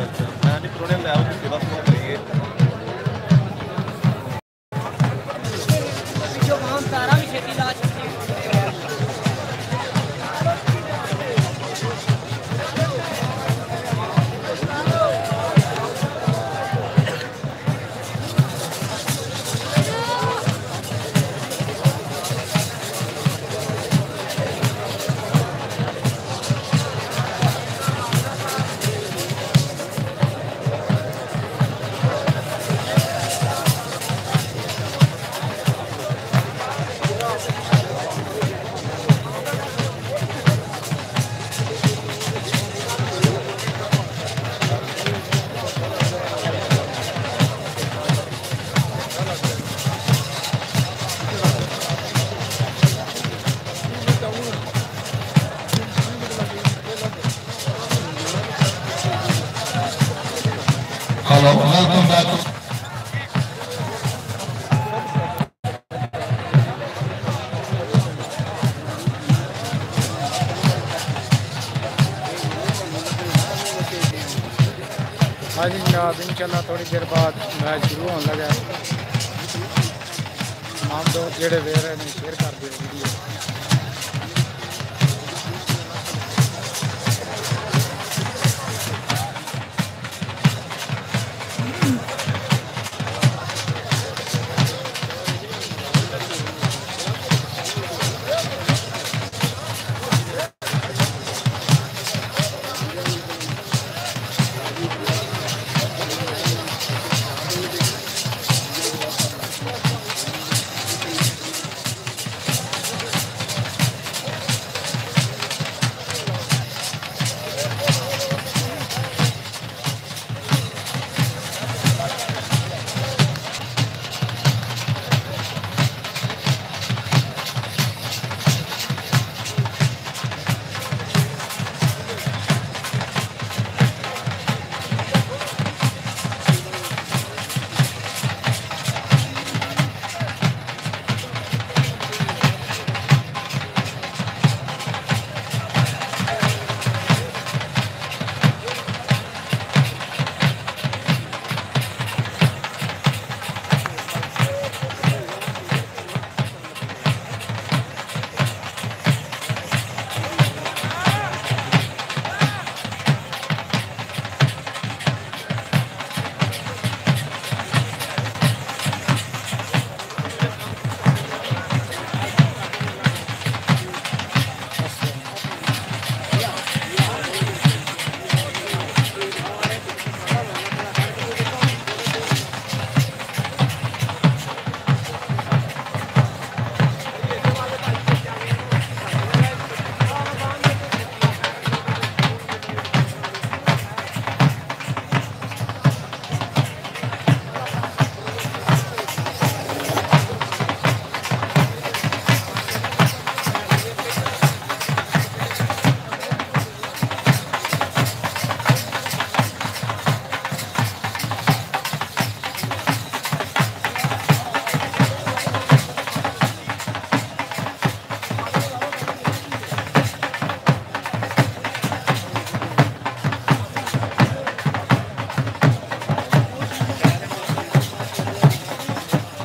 अच्छा मैं नहीं पुराने लेवल की सेवा सुना करिए। जो वहाँ तारा भी खेती ला सकती है। Hello, welcome back. हाँ जी जनाब, इंशाल्लाह थोड़ी देर बाद मैच शुरू होने लगा। तमाम दोस्त जेड़े वेयर हैं शेयर कर दिए वीडियो।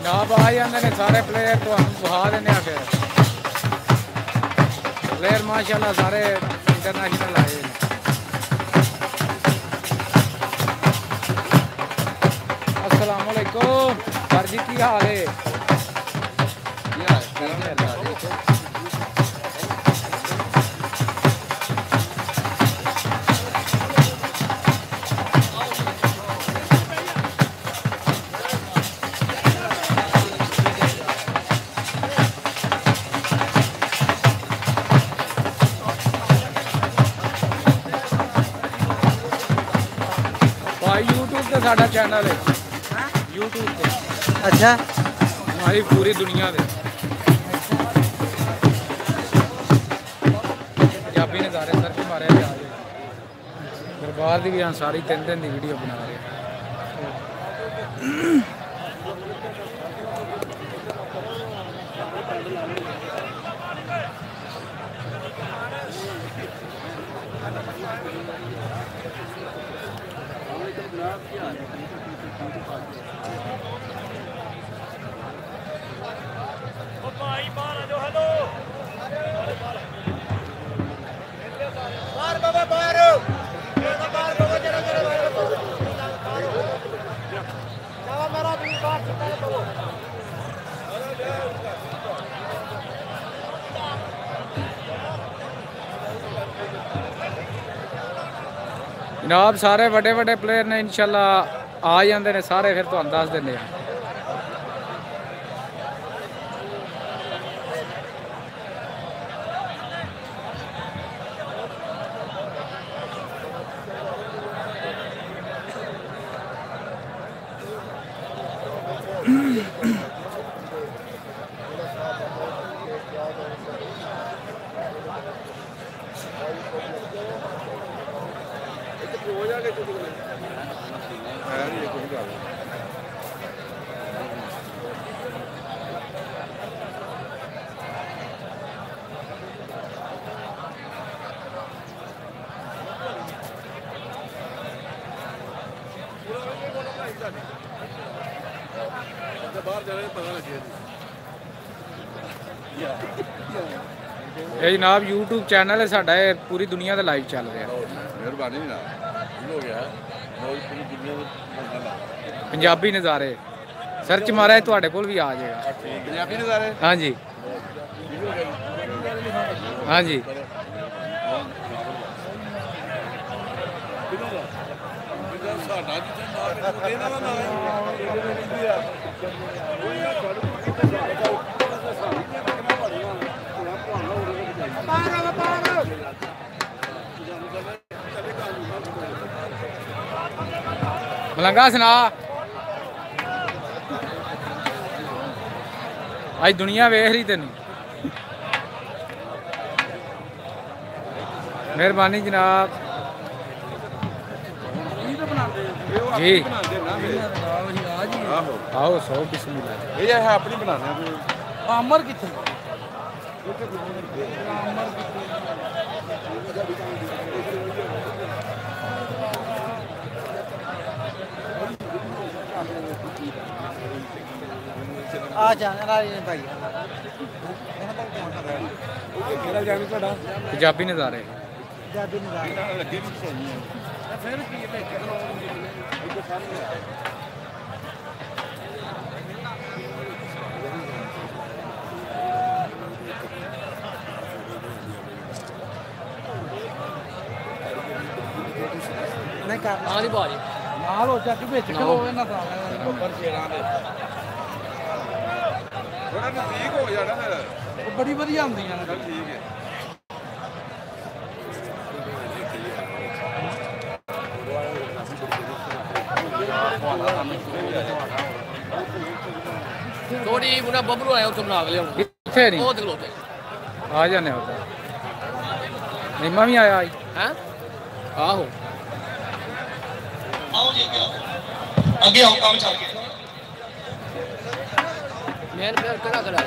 जनाब आ जाते हैं सारे प्लेयर तो हम बहा देने फिर प्लेयर माशाल्लाह सारे इंटरनेशनल आए हैं। अस्सलाम वालेकुम सर जी, की हाल है? यूट्यूब पे साडा चैनल है, यूट्यूब पे। अच्छा हमारी पूरी दुनिया में पंजाबी नज़ारे सर के मारे आ गए दरबार की भी हम सारी 3 दिन की वीडियो बना रहे हैं। जनाब सारे बड़े बड़े प्लेयर ने इंशाल्लाह आ जाते हैं सारे, फिर तुहानू दस देंगे। ये जनाब यूट्यूब चैनल है साडा, पूरी दुनिया का लाइव चल रहा है। मेहरबानी ना हो गया पंजाबी नज़ारे सर्च मारा है, तुहाडे कोल भी आ जाएगा। पंजाबी नज़ारे? हाँ जी, हाँ जी। मलंगा सुना, आज दुनिया वेख रही तेन। मेहरबानी जनाब जी, आओ 100 बिस्मिल्लाह। ये है अपनी बनाने अमर कितने आ जाने वाले भाई पंजाबी नज़ारे। नहीं करना नहीं भाई नाल हो चक विच खलोवे ना ਉੱਪਰ ਸ਼ੇਰਾਂ ਦੇ ਥੋੜਾ ਨਜ਼ਦੀਕ ਹੋ ਜਾਣਾ ਫਿਰ। ਉਹ ਬੜੀ ਵਧੀਆ ਹੁੰਦੀਆਂ ਨੇ। ਚੱਲ ਠੀਕ ਹੈ। थोड़ी मुना बबरू आया तुम नाग ले किथे नहीं बहुत खलोते आ जाने होता। निम्मा भी आया आज हैं आहो आओ जी आगे आओ, काम चल गया। मैं फिर करा करा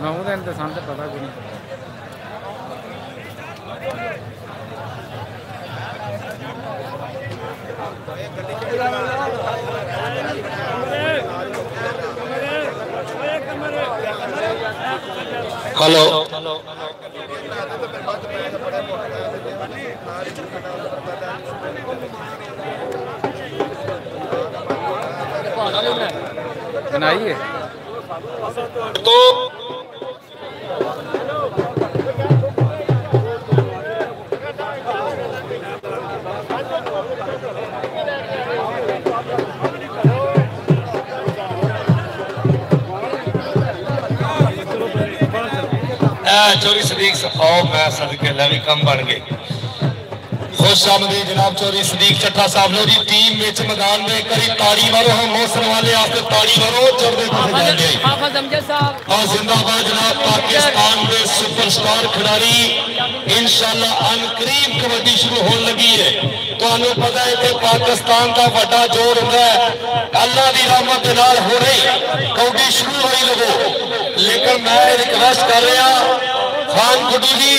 हूँ दिन तो सन पता कोई नहीं। हेलो बनाई है तो चोरी सदीक आओ, मैं सदके भी कम बन गए। खुश आमदीद जनाब चोरी सदीक चट्टा साहब ने दी टीम विच मैदान में करी ताड़ी मारो, हम मौसम वाले आपके ताड़ी मारो चढ़दे पासे हाफिज अमजद साहब और जिंदाबाद जनाब पाकिस्तान के सुपरस्टार खिलाड़ी। इंशाल्लाह अनकरीब कबड्डी शुरू होने लगी है। तुहानू पता है कि पाकिस्तान का बड़ा जोर होता है, अल्लाह की रहमत के नाल हो रही कबड्डी शुरू होई लगो। लेकिन मैं रिक्वेस्ट कर रहा खान गुड्डू जी,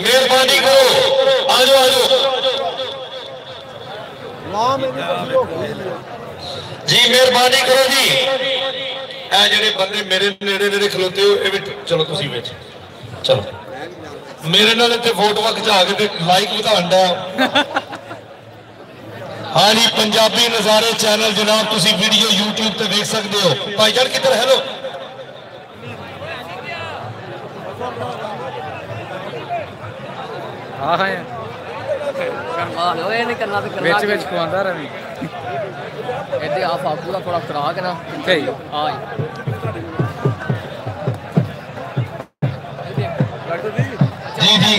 मेहरबानी करो, आ जाओ जी मेहरबानी करो जी ए जेडे बंदे मेरे नेड़े नेड़े खलोते हो ये भी चलो तुसी विच चलो मेरे नाल इत्थे फोटोआं खिचा के ते लाइक वधाण दा हाँ जी पंजाबी नज़ारे चैनल जनाब तुसी वीडियो यूट्यूब ते देख सकते हो भाईजान किधर हेलो हाँ हाँ ਇਹ ਨਹੀਂ ਕਰਨਾ ਤੇ ਕਰਨਾ ਵਿੱਚ ਵਿੱਚ ਖਵਾਉਂਦਾ ਰਵੀ ਇਹਦੇ ਆ ਫਾਕੂ ਦਾ ਥੋੜਾ ਖਰਾਕ ਨਾ ਕਿੱਥੇ ਹੀ ਹਾਂ जी जी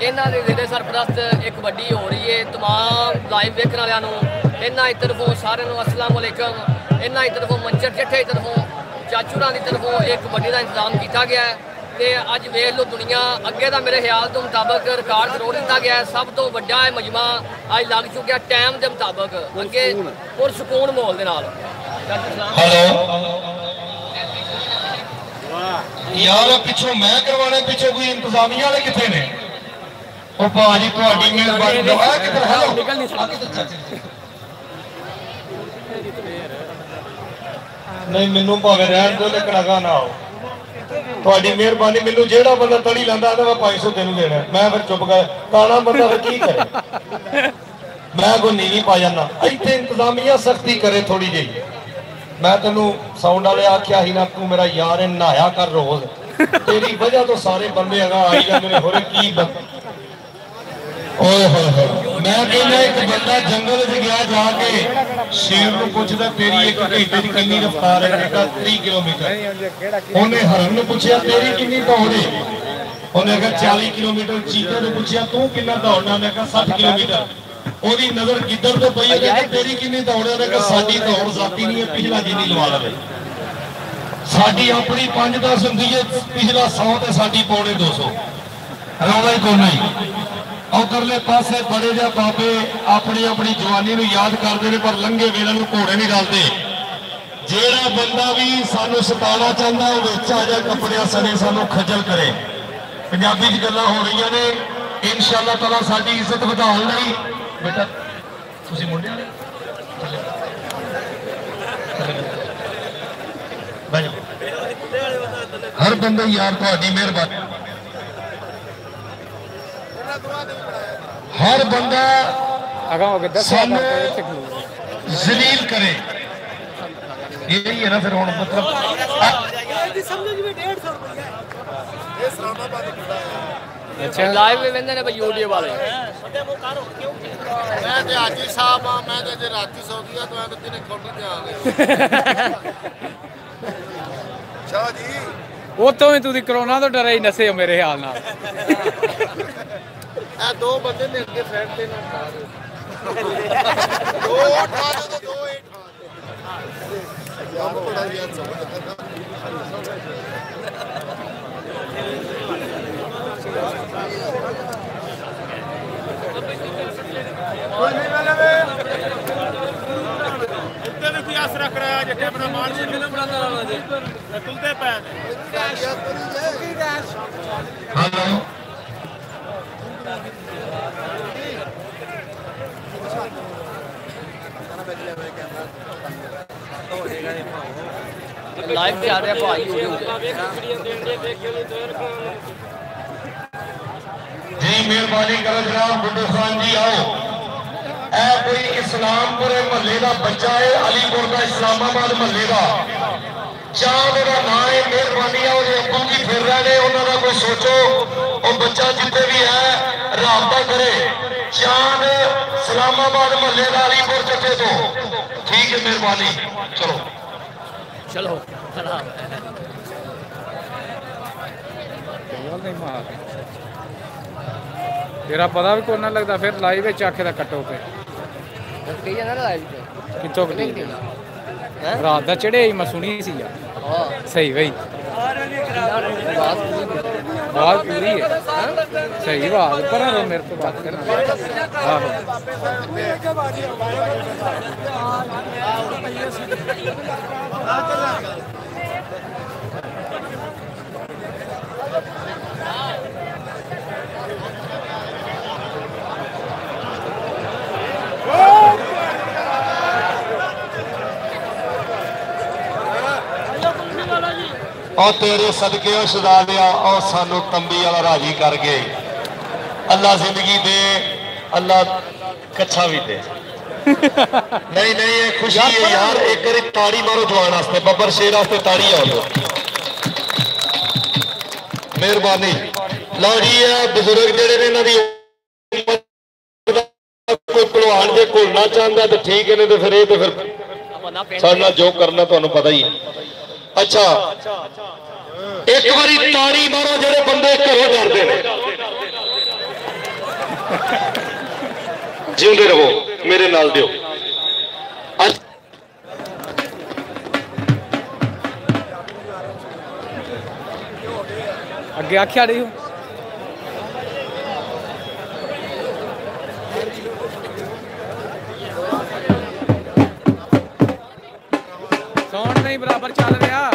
ਇਹਨਾਂ ਦੇ ਜਿਹੜੇ ਸਰਪ੍ਰਸਤ ਇੱਕ ਵੱਡੀ ਹੋ ਰਹੀ ਹੈ तमाम ਲਾਈਵ ਵੇਖਣ ਵਾਲਿਆਂ ਨੂੰ ਇਹਨਾਂ ਦੀ ਤਰਫੋਂ ਸਾਰਿਆਂ ਨੂੰ ਅਸਲਾਮ ਵਾਲੇਕਮ ਇਹਨਾਂ ਦੀ ਤਰਫੋਂ ਮੰਚਰ ਜੱਠੇ ਦੀ ਤਰਫੋਂ ਚਾਚੂਰਾਂ ਦੀ ਤਰਫੋਂ ਇੱਕ ਵੱਡੀ ਦਾ ਇੰਤਜ਼ਾਮ ਕੀਤਾ ਗਿਆ ਹੈ ਤੇ ਅੱਜ ਵੇਖ ਲਓ ਦੁਨੀਆ ਅੱਗੇ ਦਾ ਮੇਰੇ ਖਿਆਲ ਤੋਂ ਮੁਤਾਬਕ ਰਿਕਾਰਡ ਤੋੜ ਦਿੱਤਾ ਗਿਆ ਸਭ ਤੋਂ ਵੱਡਾ ਇਹ ਮਜਮਾ ਅੱਜ ਲੱਗ ਚੁੱਕਿਆ ਟਾਈਮ ਦੇ ਮੁਤਾਬਕ ਅੱਗੇ ਪੁਰ ਸਕੂਨ ਮਾਹੌਲ ਦੇ ਨਾਲ हेलो यार पिछों मैं करवाने पिछों कोई इंतजामिया वाले कितने ने ओ भाजी ਤੁਹਾਡੀ ਮਿਹਰਬਾਨੀ ਦਵਾ ਕਿੱਧਰ ਹੈਲੋ ਨਿਕਲ ਨਹੀਂ ਸਕਦਾ ਨਹੀਂ ਮੈਨੂੰ ਭਾਵੇਂ ਰਹਿਣ ਦਿਓ ਲੇਕਿਨ ਨਾ ਆਓ ਤੁਹਾਡੀ ਮਿਹਰਬਾਨੀ ਮੈਨੂੰ ਜਿਹੜਾ ਬੰਦਾ ਤੜੀ ਲੈਂਦਾ ਤਾਂ ਮੈਂ 500 ਤੈਨੂੰ ਦੇਣਾ ਮੈਂ ਫਿਰ ਚੁੱਪ ਕਰ ਕਾਣਾ ਬੰਦਾ ਫਿਰ ਕੀ ਕਰੇ ਮੈਂ ਕੋ ਨੀਵੀਂ ਪਾ ਜਾਣਾ ਇੱਥੇ ਇੰਤਜ਼ਾਮੀਆ ਸਖਤੀ ਕਰੇ ਥੋੜੀ ਜਿਹੀ ਮੈਂ ਤੈਨੂੰ ਸਾਊਂਡ ਵਾਲੇ ਆਖਿਆ ਸੀ ਨਾ ਤੂੰ ਮੇਰਾ ਯਾਰ ਨਹਾਇਆ ਕਰ ਰੋਜ਼ ਤੇਰੀ ਵਜ੍ਹਾ ਤੋਂ ਸਾਰੇ ਬੰਦੇ ਹੈਗਾ ਆਈ ਜਾਂਦੇ ਨੇ ਹੋਰ ਕੀ ਓਏ ਹੋਏ ਹੋਏ ਮੈਂ ਕਹਿੰਦਾ ਇੱਕ ਬੰਦਾ ਜੰਗਲ 'ਚ ਗਿਆ ਜਾ ਕੇ ਸ਼ੇਰ ਨੂੰ ਪੁੱਛਦਾ ਤੇਰੀ ਇੱਕ ਘੰਟੇ ਦੀ ਕਿੰਨੀ ਰਫ਼ਤਾਰ ਹੈ ਕਹਿੰਦਾ 30 ਕਿਲੋਮੀਟਰ ਉਹਨੇ ਹਰਨ ਨੂੰ ਪੁੱਛਿਆ ਤੇਰੀ ਕਿੰਨੀ ਦੌੜ ਹੈ ਉਹਨੇ ਕਿਹਾ 40 ਕਿਲੋਮੀਟਰ ਚੀਤੇ ਨੂੰ ਪੁੱਛਿਆ ਤੂੰ ਕਿੰਨਾ ਦੌੜਨਾ ਉਹਨੇ ਕਿਹਾ 60 ਕਿਲੋਮੀਟਰ ਉਹਦੀ ਨਜ਼ਰ ਕਿੱਧਰ ਤੋਂ ਪਈ ਉਹਨੇ ਕਿਹਾ ਤੇਰੀ ਕਿੰਨੀ ਦੌੜ ਹੈ ਉਹਨੇ ਕਿਹਾ ਸਾਡੀ ਦੌੜ ਜ਼ਾਤੀ ਨਹੀਂ ਹੈ ਪਿਛਲਾ ਜਿੰਨੀ ਲਵਾ ਲਵੇ ਸਾਡੀ ਆਪਣੀ 5-10 ਹੁੰਦੀ ਹੈ ਪਿਛਲਾ 100 ਤੇ ਸਾਡੀ ਪੌਣੇ 200 ਰੌਲਾ ਹੀ ਕੋਈ ਨਹੀਂ औरले पासे बड़े जा बाबे अपनी अपनी जवानी नूं याद करते हैं पर लंघे वेले नूं घोड़े नहीं डालते जेड़ा बंदा भी सानू सताना चाहता है विच आ जाए कपड़िया सने सानू खजल करे पंजाबी च गल्लां हो रही ने इंशाअल्लाह ताला साडी इज्जत वधाउण लई बेटा तुसीं मुंडे वाले हर बंदे यार तुहाडी मेहरबानी हर बंदा जलील करे यही है ना फिर हुण मतलब ਲਾਈਵ ਵੀ ਵੇਂਦੇ ਨੇ ਬਈ YouTube ਵਾਲੇ ਮੈਂ ਤੇ ਹਾਜੀ ਸਾਹਿਬ ਆ ਮੈਂ ਤੇ ਜੇ ਰਾਤੀ ਸੌ ਗਿਆ ਤਾਂ ਮੈਂ ਦਿਨੇ ਖੋਟੀ ਤੇ ਆ ਗਏ ਸ਼ਾਹ ਜੀ ਉਤੋਂ ਵੀ ਤੁਸੀਂ ਕਰੋਨਾ ਤੋਂ ਡਰੇ ਹੀ ਨਸੇ ਹੋ ਮੇਰੇ ਹਾਲ ਨਾਲ ਇਹ ਦੋ ਬੰਦੇ ਨੇ ਅੱਗੇ ਫਰੈਂਡ ਤੇ ਨਾ ਖਾ ਦੇ ਦੋ ਉਠਾ ਦੇ ਤੇ ਦੋ ਹੀ ਠਾ ਦੇ ਯਾਰ ਬੜਾ ਯਾਰ ਸਮਝ ਕੋਈ ਨਹੀਂ ਵਾਲੇ ਇੱਥੇ ਵੀ ਕੋਈ ਆਸ ਰੱਖ ਰਿਹਾ ਜੱਟੇ ਆਪਣਾ ਮਾਲ ਜੀ ਕਿਹਨੇ ਬਣਾਉਂਦਾ ਰਹਿਣਾ ਜੀ ਤੁਲਦੇ ਪੈ हेलो ਲਾਈਵ ਤੇ ਆ ਰਿਹਾ ਭਾਈ YouTube जी मेहरबानी करो जनाब बुड्ढू खान जी आओ ए कोई इस्लामपुर महल्ले का बच्चा है अलीपुर का इस्लामाबाद महल्ले का चांद का नाम है मेहरबानी है और अब्बू जी फिर रहे हैं उन्होंने कोई सोचो और बच्चा जितने भी है राबता करे चांद इस्लामाबाद महल्ले का अलीपुर चट्टे तो ठीक है मेहरबानी चलो ਚਲੋ तेरा पता भी कोई ना लगता फिर लाइव ਵਿੱਚ ਆਖੇ ਦਾ ਕੱਟੋ ਤੇ ਕਹੀ ਜਾਂਦਾ ਨਾ ਲਾਈਵ ਕਿੱਥੋਂ ਤੇ ਰਾਤ ਦਾ ਚੜਿਆ ਹੀ ਮੈਂ ਸੁਣੀ ਸੀ ਯਾਰ ਹਾਂ ਸਹੀ ਬਈ बात पूरी है सही बात पर मेरे को बात करना और तेरे सदके शहजादिया और सानू तंबी वाला राजी कर गए। अल्लाह जिंदगी दे, अल्लाह कच्छा भी दे। नहीं नहीं ये खुशी है यार। एक बारी ताड़ी मारो जवान वास्ते, बब्बर शेर वास्ते ताड़ी आओ। मेहरबानी। लो जी बुजुर्ग जेडे ने इन्हां दी कोई पहलवान जे घुलना चाहता तो ठीक है, नहीं तो फिर साढ़े जो करना तुहानू पता ही है। अच्छा एक बारी ताड़ी मारो जेडे बंदे घरों डरते हैं। जिंदे रहो मेरे नाल दियो। अगे आख्या नहीं हूँ साउंड नहीं बराबर चल रहा।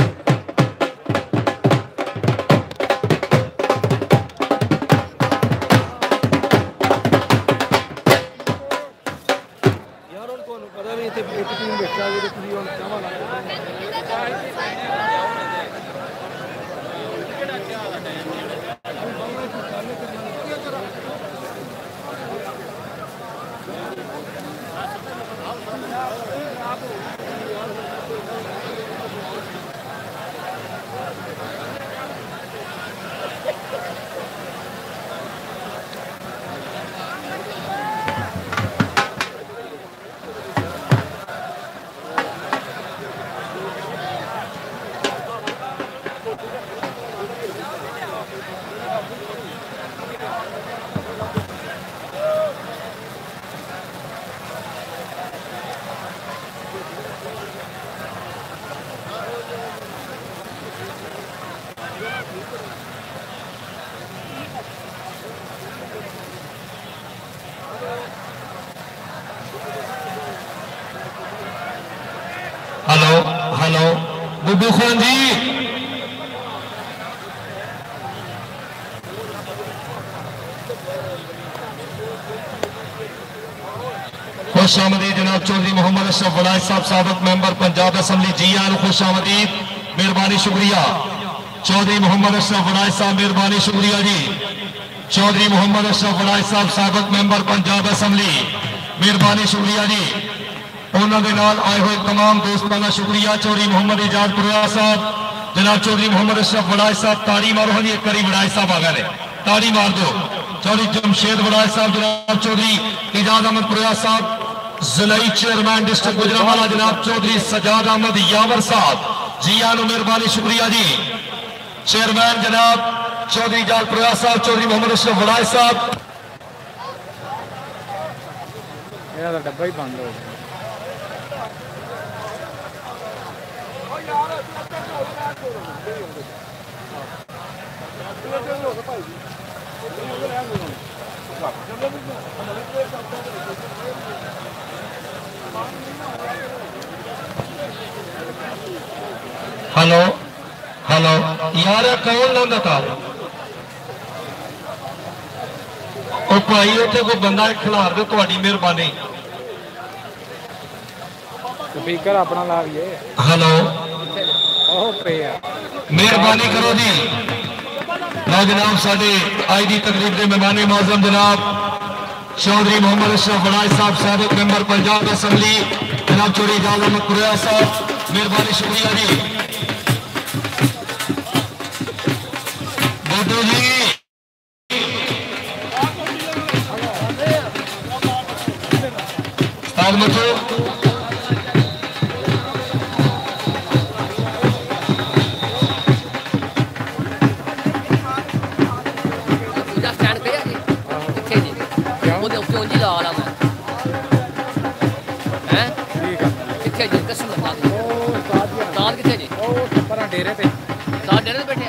हेलो हेलो बुब्बू खान जी, खुश आमदीद जनाब चौधरी मोहम्मद अशरफ वलायत साहब, साबिक मेंबर पंजाब असम्बली। जी आन खुश आमदीद, मेहरबानी शुक्रिया। चौधरी मोहम्मद अशरफ वलायत साहब मेहरबानी शुक्रिया जी। चौधरी मोहम्मद अशरफ वलायत साहब साबिक मेंबर पंजाब असम्बली, मेहरबानी शुक्रिया जी। उन्होंने नाल आए हुए तमाम दोस्तों का शुक्रिया। चौधरी मोहम्मद इजाज पुरा साहब, जनाब चौधरी मोहम्मद अशरफ वलायत साहब, ताड़ी मारो हाँ जी। एक बारी वलायत साहब आ गए, ताड़ी मार दो। चौधरी जमशेद वलायत साहब, जनाब चौधरी इजाज अहमद पुरा साहब, जिलाई चेयरमैन डिस्ट्रिक्ट गुजरांवाला जनाब चौधरी सजाद अहमद यावर साहब, जी आनो मेहरबानी शुक्रिया जी। चेयरमैन जनाब चौधरी इजाज पुरा साहब, चौधरी मोहम्मद अशरफ वलायत साहब। डब्बा ही बंद हो गया। हेलो हेलो यार कौन लांदा था ओ भाई, उत्थे कोई बंदा खिलार दो, तुम्हारी मेहरबानी। स्पीकर अपना ला दिए। हेलो मेहरबानी करो जी। लो जनाब साडे आज की तकरीब के मेहमान मौजम जनाब चौधरी मोहम्मद अशरफ वलायत साहब, साबिक मेंबर पंजाब असम्बली, जनाब चौधरी इजाज अहमद पुरा साहब, मेहरबानी शुक्रिया जी। बोटो जी मचो डेरे पे बैठे।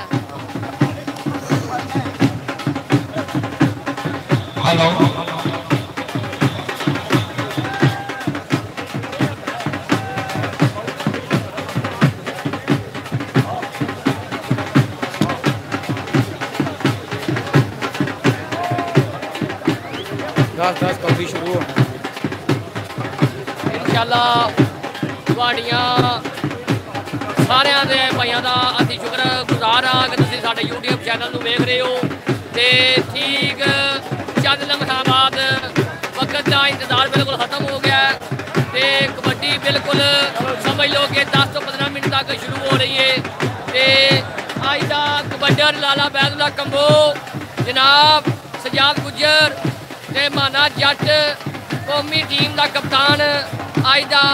हेलो दस कभी शुरू होना इंशाल्लाह। सारिਆਂ ਦੇ ਭਾਈਆਂ ਦਾ ਅਸੀਂ ਸ਼ੁਕਰਗੁਜ਼ਾਰ ਹਾਂ ਕਿ ਤੁਸੀਂ ਸਾਡੇ YouTube ਚੈਨਲ ਨੂੰ ਵੇਖ ਰਹੇ ਹੋ ਤੇ ਠੀਕ ਚੰਦ ਲਮਹਾਂ ਬਾਅਦ वक्त का इंतजार बिल्कुल ख़त्म हो गया है ते कबड्डी बिल्कुल समझ लो कि 10 तो 15 मिनट तक शुरू हो रही है ते अज का कबड्डर लाला बैदुल्ला कंबो जनाब सजाद गुज्जर ते माना जट कौमी टीम का कप्तान अज का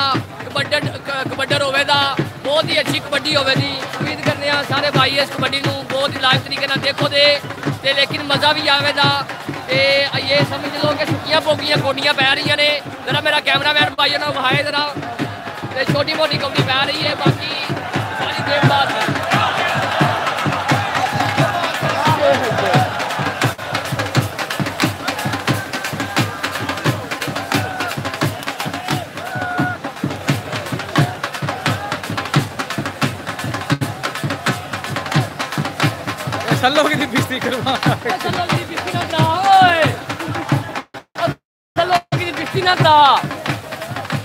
कबड्डर होवेगा बहुत ही अच्छी कबड्डी होवेगी उम्मीद करने सारे भाई इस कबड्डी को बहुत ही लाइव तरीके देखो दे लेकिन मज़ा भी आवेगा ये समझ लो कि सुखियां पोगियां कोडियां पै रही ने जरा मेरा कैमरा मैन भाई ना वहाए जरा छोटी मोटी कबड्डी पै रही है बाकी सारी गेम बात है सल्लो की बिस्ती करवा सल्लो की बिस्ती ना दा ओए सल्लो की बिस्ती ना दा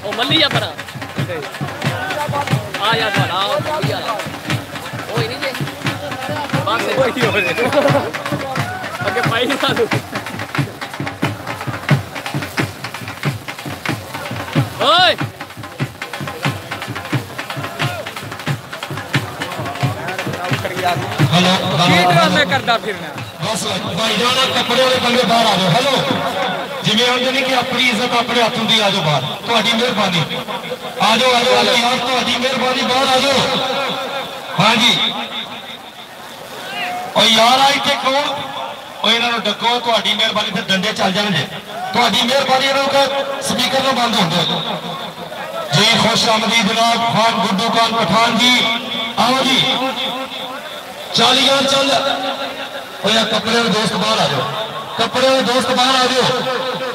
ओ मल्ली जा परा आ या बड़ा ओए नहीं जे बात से कोई हो रे आगे भाई ना दो ओए हेलो ड्रामे करदा फिरना बस भाई जाना कपड़े वाले बंदे बाहर आ जाओ हेलो जिवें आंदे नहीं कि अपनी इज्जत अपने हाथों दी आ जाओ बाहर ਤੁਹਾਡੀ ਮਿਹਰਬਾਨੀ आ जाओ यार ਤੁਹਾਡੀ ਮਿਹਰਬਾਨੀ बाहर आ जाओ हाँ जी और यार आई थे कौन और इन्हां नूं डको ਤੁਹਾਡੀ ਮਿਹਰਬਾਨੀ फिर डंडे चल जाणगे ਤੁਹਾਡੀ ਮਿਹਰਬਾਨੀ इन्हां नूं स्पीकर ना बंद होंदे जी खुश आमदीद जनाब खान गुड्डू खान पठान जी आओ जी चल यार चल या कपड़े वाले दोस्त बाहर आ जाओ कपड़े वाले दोस्त बाहर आ जाओ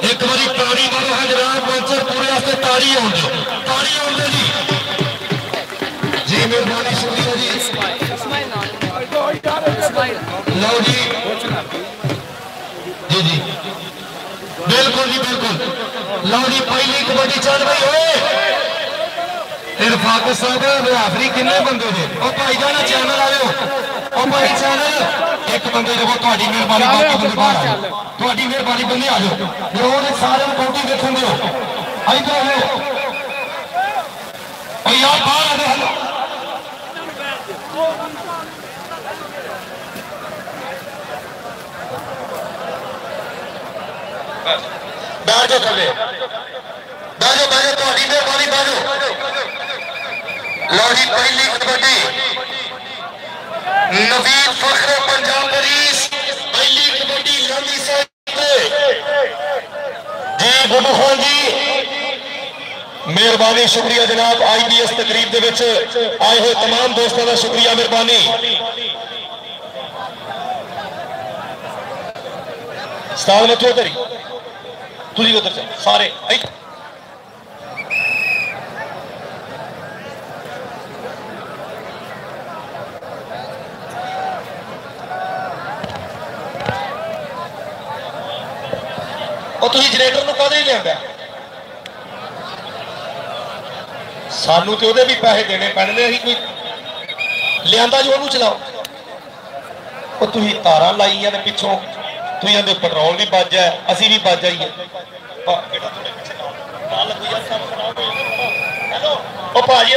एक बारी ताड़ी मारो है जनाब पंचर पूरे वास्ते ताड़ी होने दो ताड़ी होने जी मेहरबानी शुक्रिया जी लो जी जी जी बिल्कुल जी बिल्कुल लो जी पहली कबड्डी चल रही हो इरफाक साहब आखिरी किन्ने बंदे थे और भाई जाना चैनल आयो और भाई चैनल एक बंदे देखो ਤੁਹਾਡੀ ਮਿਹਰਬਾਨੀ ਬਾਕੀ ਬੰਦੇ ਬਾਹਰ ਆ ਜਾਓ ਤੁਹਾਡੀ ਮਿਹਰਬਾਨੀ ਬੰਦੇ ਆ ਜਾਓ ਜਰੂਰ ਸਾਰੇ ਨੂੰ ਕੌਂਟੀ ਦੇਖਣ ਦਿਓ ਇਧਰ ਆਓ और यार बाहर आ जाओ बैठ जाओ थले बैठ जाओ ਤੁਹਾਡੀ ਮਿਹਰਬਾਨੀ बैठ जाओ लो जी पहली कबड्डी नवीद फखर पंजाब पुलिस पहली कबड्डी लंबी जी गुड्डू खान जी मेहरबानी शुक्रिया जनाब IBS तकरीब दे विच आए हुए तमाम दोस्तों का शुक्रिया मेहरबानी स्टाल में उधर ही तुझी उधर चल सारे जनरेटर को कद ही लिया सानू तो भी पैसे देने पैने कोई लिया जो ਉਹਨੂੰ चलाओ तुम तारा लाई है पिछों तुम आते पेट्रोल भी बच जाए असी भी बच जाइए भाजी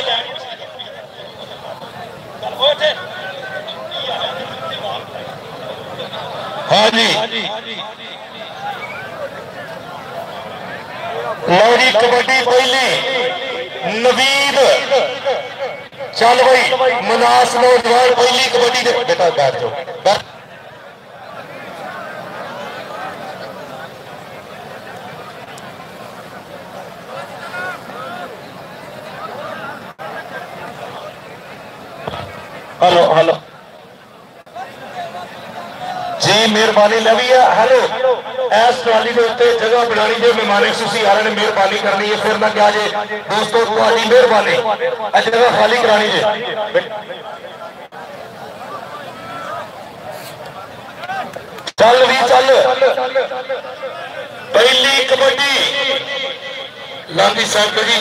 हाँ जी लो जी कबड्डी पहली नवीद चल भाई मनास नौजवान पहली कबड्डी दे बेटा बैठ जाओ हेलो हेलो जी मेहरबानी लवी है हेलो इस ट्राली के उत्ते जगह बनानी जो मेहमान खुशी आ रहे हैं मेहरबानी करनी है फिर ना क्या जे दोस्तों तुम्हारी मेहरबानी जगह खाली करानी जे चल भी चल पहली कबड्डी लांदी साहब जी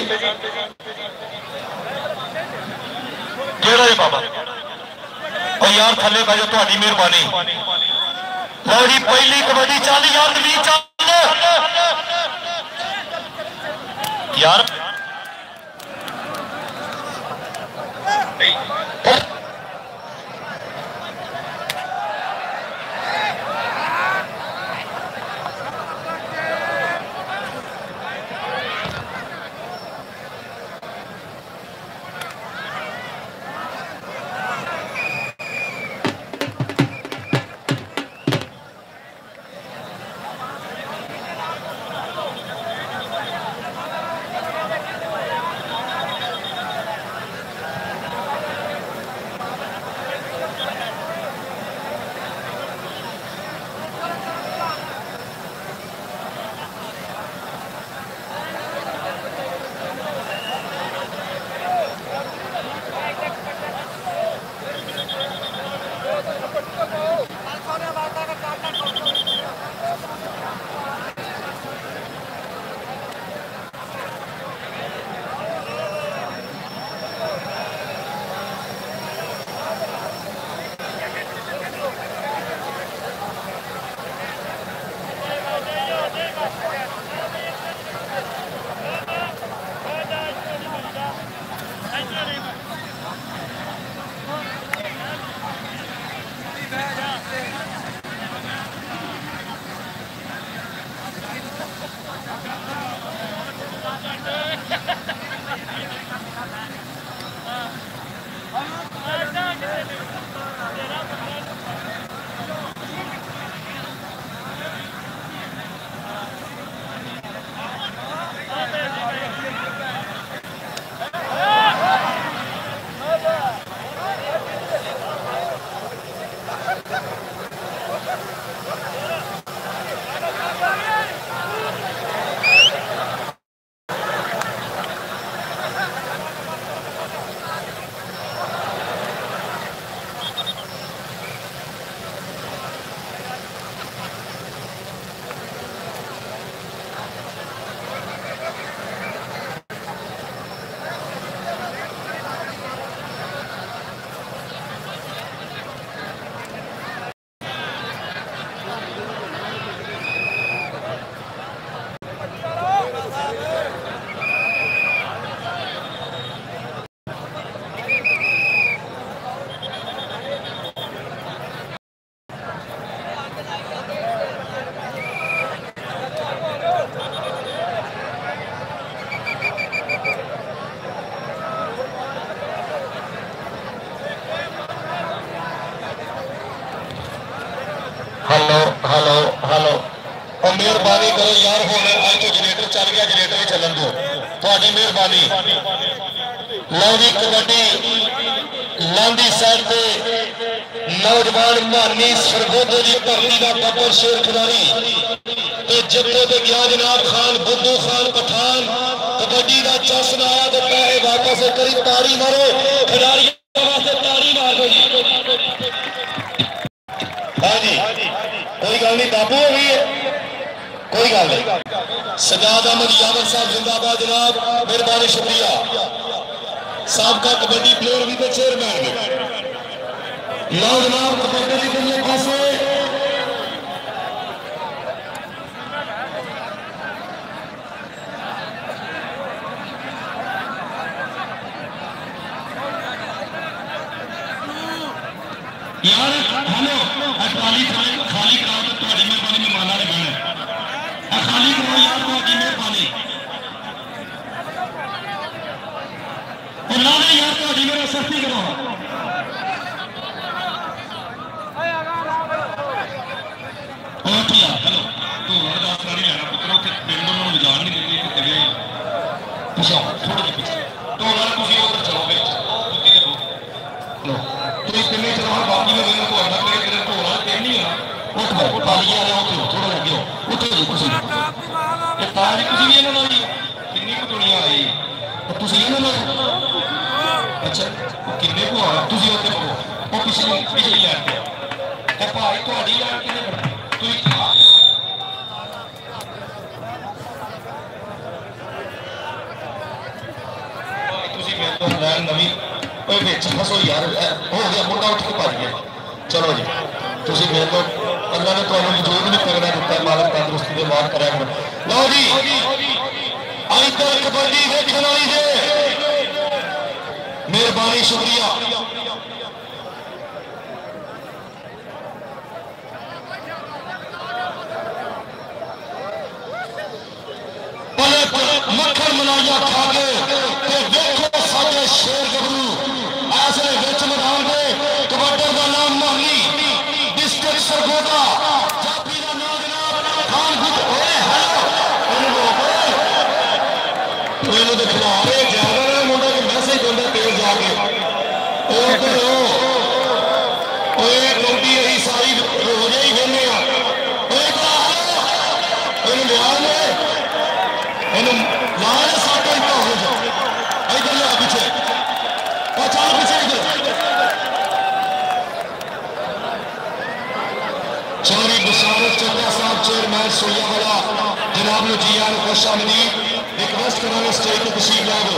केड़ा है बाबा ओ यार थले बैठो तुम्हारी मेहरबानी लो जी पहली कबड्डी चल यार नवीन चल यार हेलो हेलो हेलो और मेहरबानी करो यार हुण अज तो जनरेटर चल गया जनरेटर ही चलन दो थोड़ी मेहरबानी लो जी कबड्डी लांदी साइड पे नौजवान मानी सरगोदे की धरती का बब्बर शेर खिलाड़ी जत्थे ते गया जनाब खान बुद्धू खान पठान कबड्डी का जश्न आया तो पैसे वापस करी ताड़ी मारो खिलाड़ियों वास्ते ताड़ी मार दो जी हाँ जी कोई गल नहीं बाबू हो गई है कोई गल नहीं सजाद अहमद यावर साहब जिंदाबाद जनाब मेहरबानी शुक्रिया साबका कबड्डी प्लेयर भी तो चेयरमैन ने लो जनाब कबड्डी के लिए पासे यार हेलो खाली खाली कराओ तो तुम्हारी मेहरबानी मेहमाना ने बहना खाली करो यार तुम्हारी मेहरबानी ना यार तुम्हारी मेरा सख्ती करो हेलो तो अरदास नहीं लेना पुत्रो कि पिंड में जान नहीं देती तेरे पिछा थोड़ा पीछे तो तुम उधर चलोगे लो तुम किन्ने चलो बाकी में देना तो आना तेरे तेरे तो वाला तेरे नहीं है उठ भाई पालिया रहे हो थोड़ा लग गयो उठो जी कुछ ये ताज कुछ भी है ना जी किन्नी को दुनिया आई तो तुम ये ना अच्छा किन्ने को आ तुम होते हो वो पिछली पिछली लैन पे ते भाई तुम्हारी लैन किन्ने बढ़ती तुम तुसी मेरे तो लैन नवी फसो यार हो गया मुंडा उठ के भज गया। चलो जी तुम मेरे को अल्लाह ने तुम्हें वजूद भी तगड़ा दिता है, मालक तंदुरुस्ती दे माफ करा करो। लो जी अज तक कबड्डी देखने वाली जे मेहरबानी शुक्रिया। मक्खन मलाइया खा के देखो साडे शेर गबरू ऐसे विच मैदान दे कबड्डी का नाम मानी डिस्ट्रिक्ट सरगोदा जाफी का नाम जनाब खान गुज ओए हेलो इन्हों दे खिलाफ ज्यादा मुंडा के मैसेज देंदा तेज जाके ओ करो ओए कौडी यही सारी रोज ही कहने आ ओए इन्हों बिहार में लाल साटा इतना हो जाओ इधर ले पीछे और चल पीछे इधर। चौधरी बशारत चड्ढा साहब चेयरमैन सोयावाला जनाब नु जी आन खुश आमदीद रिक्वेस्ट करांगे स्टेज पे तशरीफ ला दो।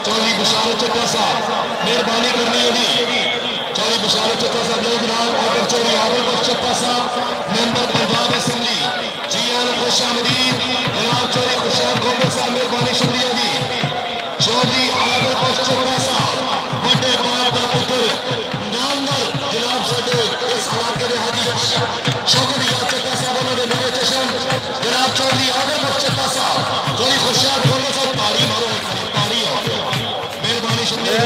चौधरी बशारत चड्ढा साहब मेहरबानी करनी होगी। चौधरी बशारत चड्ढा साहब लोग जनाब और चौधरी आदिल बख्श चड्ढा साहब मेंबर पंजाब असेंबली जी आन खुश आमदीद जनाब चौधरी खुशाब गोबर साहब मेहरबानी शुक्रिया जी। चौधरी आदिल बख्श चड्ढा साहब बड़े बाप का पुत्र नामवर जनाब साडे इस इलाके के हाजी चौधरी चड्ढा साहब उन्होंने नवे चश्म जनाब चौधरी आदिल बख्श चड्ढा साहब चौधरी खुशाब गोबर साहब ताड़ी मारो ताड़ी मेहरबानी शुक्रिया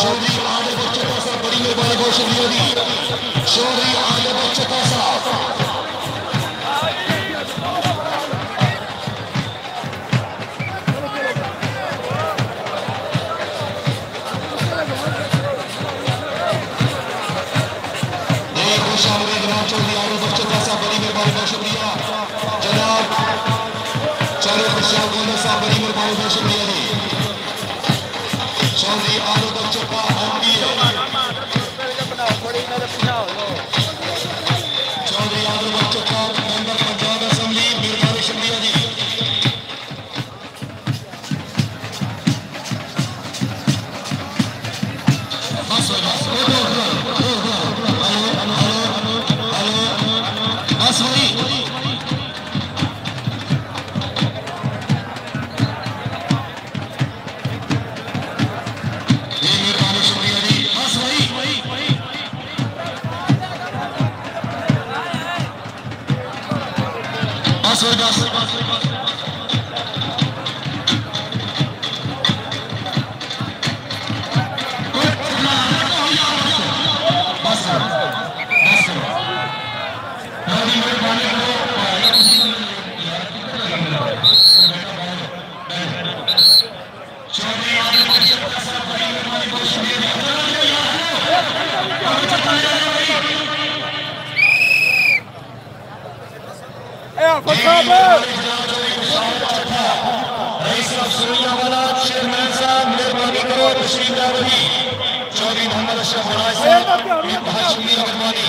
चौधरी आदिल बख्श चड्ढा साहब बड़ी मेहरबानी बहुत शुक्रिया जी। चौधरी आदिल बख्श चड्ढा साहब चौधरी आदिल बख्श चड्ढा साहब बड़ी मेहरबानी बहुत शुक्रिया जनाब चौधरी खुशाब गोबर साहब बड़ी मेहरबानी बहुत शुक्रिया जी। चौधरी आदिल बख्श चड्ढा एमपी चौधरी आदिल बख्श चड्ढा मेंबर पंजाब असेंबली मेहरबानी शुक्रिया जी। बस बस वही मेहरबानी शुक्रिया जी। बस वही बस वही बस चौधरी मोहम्मद अशरफ फराज साहब बहुत शुक्रिया मेहरबानी।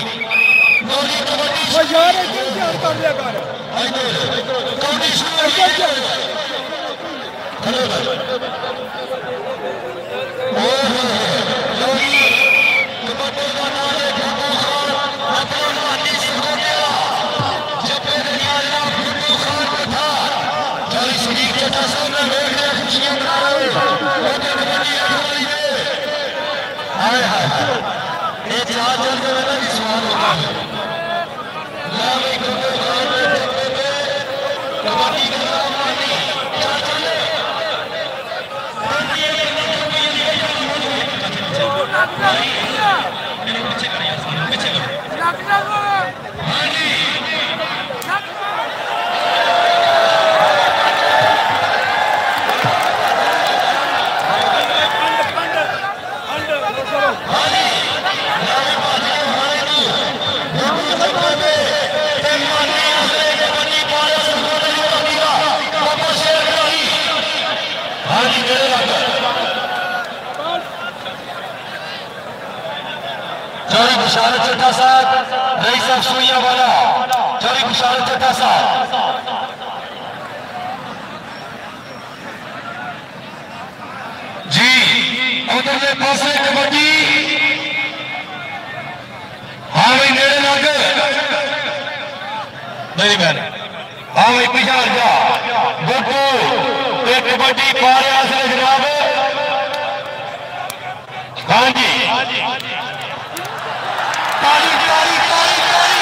चौधरी बशारत चड्ढा साहब रईस साहब सुइयावाला चौधरी बशारत चड्ढा साहब जी और उधरले पासे कबड्डी हाँ भाई नेड़े लग नहीं मैंने हाँ भाई पीछा हट जा गुड्डू ते कबड्डी पा रहा है जनाब हाँ जी ताली ताली ताली ताली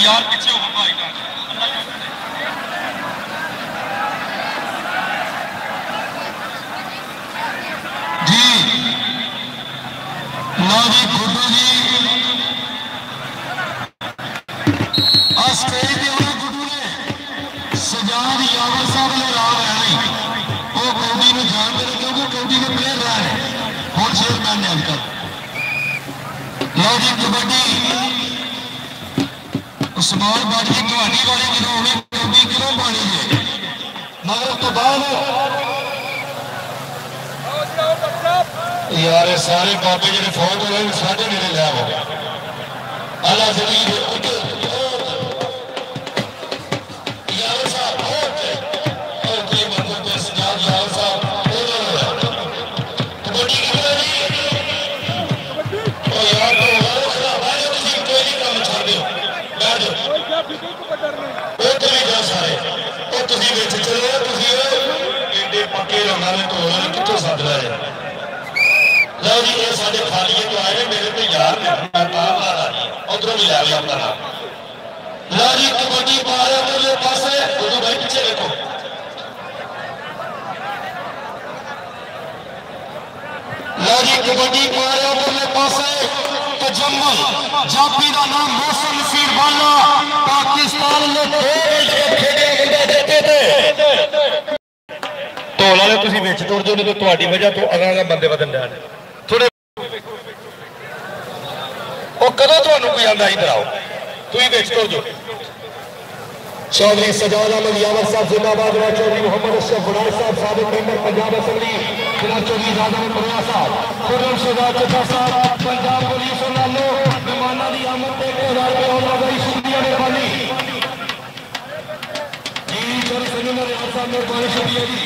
यार पीछे हो भाई जी लो जी गुड्डू जी स्टेज पे गुड्डू ने सजाद यावर साहब ने ला रहे हैं वो कौडी में जानते हैं क्योंकि कौडी में प्लेयर रहा है और चेयरमैन ने अंकल लो जी कबड्डी उस्मान बाजी तुहाडी वाली जो होनी कबड्डी क्यों पानी है मगर तो बाद यार सारे बाबे जो फौज हो रहे साढ़े मेरे लिया हो अल्लाह जमीन यार साहब और कोई बंदे को सजाद यार साहब कबड्डी की ओ यार तो खराब है तुम कोई नहीं काम छोड़ दो पक्के रंगा तो कितों सद रहा है लो जी ये साढ़े खालिए तो आए मेरे तो यार उधरों भी लै लिया अपना लो जी कबड्डी पा रहे उधरले पासे उधर भाई पीछे देखो लो जी कबड्डी पा रहे उधरले पासे तजम्मुल जाफी का नाम मौसम नसीर वाला पाकिस्तान ने ढोल वाले तुम बिच तुर जाओ तो तुम्हारी वजह तो अगला बंदे बदन जाने थोड़े कदों तुम्हें कोई आंदा इधर आओ तुम बिच तुर जाओ चौधरी सजाद अहमद यावर साहब जिंदाबाद चौधरी मोहम्मद अशरफ गुरार साहब साबिक मेंबर पंजाब असेंबली जनाब चौधरी राजा बरुआ साहब खुर्रम शहजाद चचा साहब पंजाब पुलिस वालों मेहमानों की आमद पे 1000 रुपये और लगाई शुक्रिया मेहरबानी जी चौधरी सलीम रियाज साहब मेहरबानी शुक्रिया जी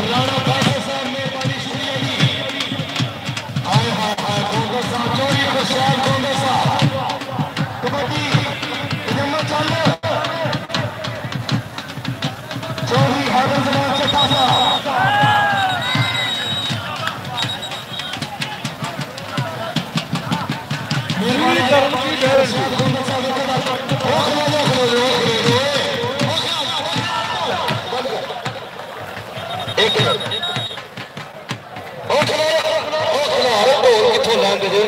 राणा खासा साहब मेहरबानी शुक्रिया जी आए हाय हाय गोंगा साहब चौधरी खुशहाल गोंगा साहब कबड्डी जम्मा चल चौधरी हादर जनाब चट्टा साहब मेहरबानी कितों लाएंगे जी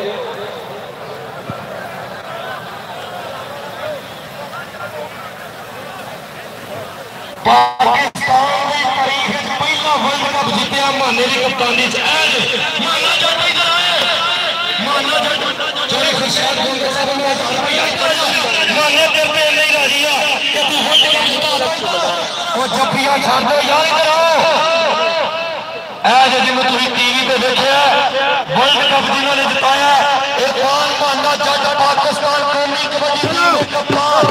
पाकिस्तान की तारीख पहला वर्ल्ड कप जीतिया माने की कप्तानी जफिया छड़ दो यार जिन्होंने तुम टीवी पे देखे वर्ल्ड कप जिन्होंने जिताया इरफान भांडा जट पाकिस्तान कौमी कबड्डी टीम के कप्तान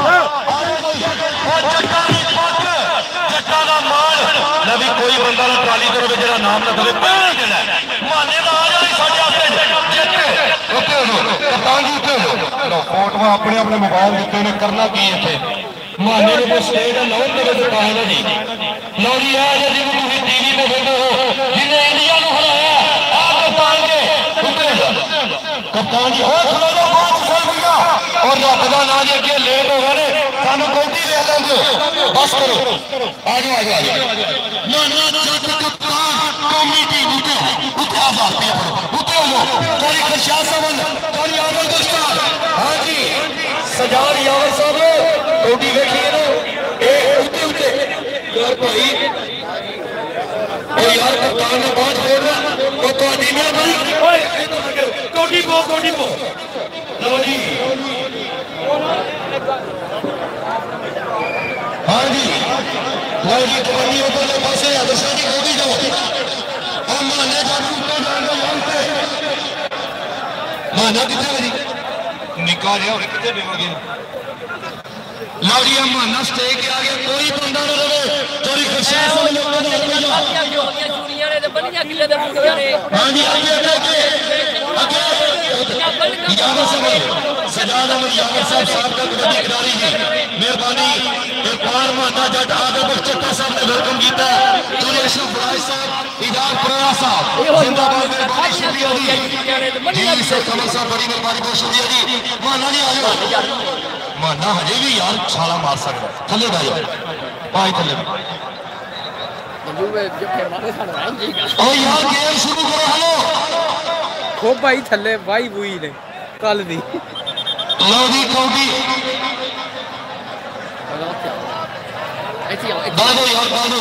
भी कोई बंदा ना ट्राली करो जरा नाम ना दे माने का आ जाए साडे वास्ते कप्तान जी फोटो अपने अपने मोबाइल दिते ने करना की इथे माने ने को स्टेज लाओ तो दुकान है जी लो जी आ जी तुम टीवी पे देखो हो जिन्हें इंडिया को हराया आ कप्तान के कप्तान जी हो खलो लो बहुत शुक्रिया और रब दा नाम जे के लेट हो गए सानू कोटी दे लेंगे बस करो आ जाओ माना जट कप्तान कौमी टीम 1000 रुपया उत्ते हो जाओ थोड़ी खर्चा समझ थोड़ी आदर दोस्तों। हाँ जी सजाद यावर साहब थोड़ी देखिए ना ए उत्ते उत्ते यार भाई ओ यार कप्तान ने बात बोलना वो तो अधीना भाई ओए कोटी पो लो जी। हाँ जी लो जी कबड्डी ऊपर पासे आदर्शा जी कोटी जाओ और माने जादू को जान दो यार पे माना कितने बजी निकाल रहे और कितने बेवागे लाड़िया माना स्टेज के आगे कोई बंदा न रहे थोड़ी खर्चा से लोगों ने चूड़ियां ने ते बनियां किले दे बूटियां ने। हाँ जी आगे यावर सजाद अहमद यावर साहब का कबड्डी खिलाड़ी जी मेहरबानी एक बार माना जट आगे बख्चट्टा साहब ने वेलकम किया चूड़े अशरफ फराज साहब इजाज पराया साहब जिंदाबाद मेहरबानी शुक्रिया जी जी से कमल साहब बड़ी मेहरबानी बहुत शुक्रिया जी। माना जी आ जाओ माना हजे भी यार छाला मार सकता थले बह जाओ भाई थले ओ यार गेम शुरू करो हेलो खो भाई थले वाई बुई ने कल दी लो जी कौडी दादो यार दादो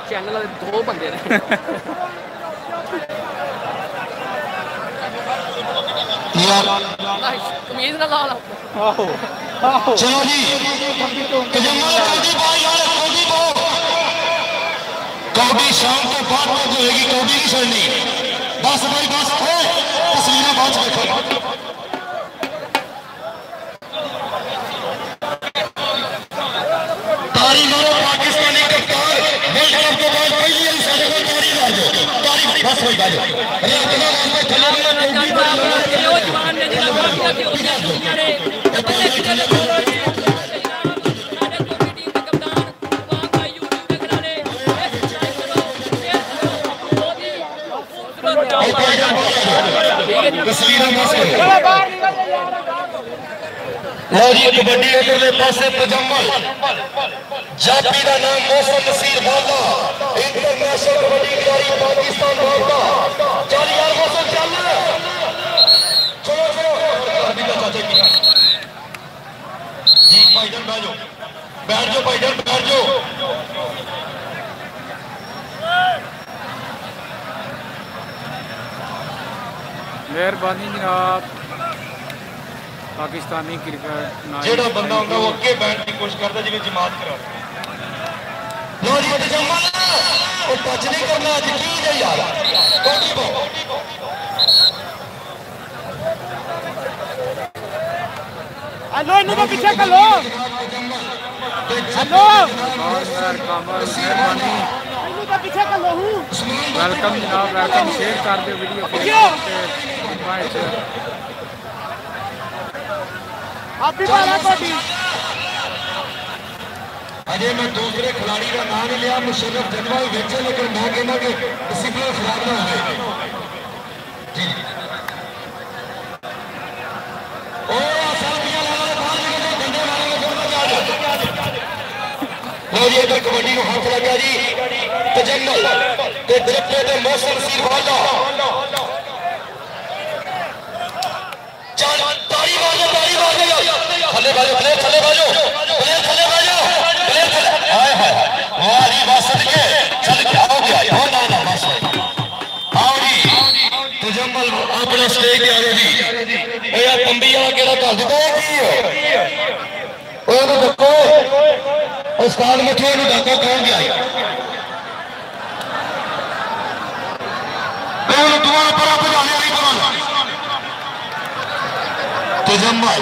चैनल दो बंदे ने यार कमीज ना ला लो। चलो जी तजम्मुल कौडी बॉल यार कौडी बॉल कौडी शाम को बाद में होगी कौडी की छड़नी बस भाई बस तस्वीरें बाद देखो तारी मारो पाकिस्तानी कप्तान वर्ल्ड कप के बाद पहली बार सारे को तारी मार दो तारी बस होई बाजो कबड्डी इधरले पासे तजम्मुल जापी का नाम मौसम नसीर वाला इंटरनेशनल कबड्डी खिलाड़ी पाकिस्तान वाला चल यार मौसम चल चलो जी भाईजान बैठ जाओ भाईजान बैठ जाओ। मेहरबानी जनाब पाकिस्तानी क्रिकेट जेड़ा बंदा होगा वो अगे बैठने की कोशिश करता जिवें जमात करा लो जी तजम्मुल वो टच नहीं करना यकीन है यार कोटी बो हेलो इनको पीछे कर लो हेलो मेहरबानी इनको पीछे कर लो हूं वेलकम जनाब वेलकम शेयर कर दो वीडियो आप भी मारा कोटी अजय मैं दूसरे खिलाड़ी का नाम नहीं लिया मुशर्रफ जनवा वेचे लेकिन मैं कहना कि डिसिप्लिन खराब ना हो जी ये कबड्डी को हाथ लगा जी तजम्मुल ते दरप्ते ते मौसम नसीर वाला चल तारी बाजो थले बाजो हाय हाय वाली बात सदके चल क्या हो गया हो ना बस आओ जी तजम्मुल अपने स्टेज पे आ गए जी ए यार तंबी वाला केड़ा कर दिता की ओ तो देखो उस्ताद मथुए नु डाका कौन गया मैं दोबारा पर बजाने वाली करो तजम्मुल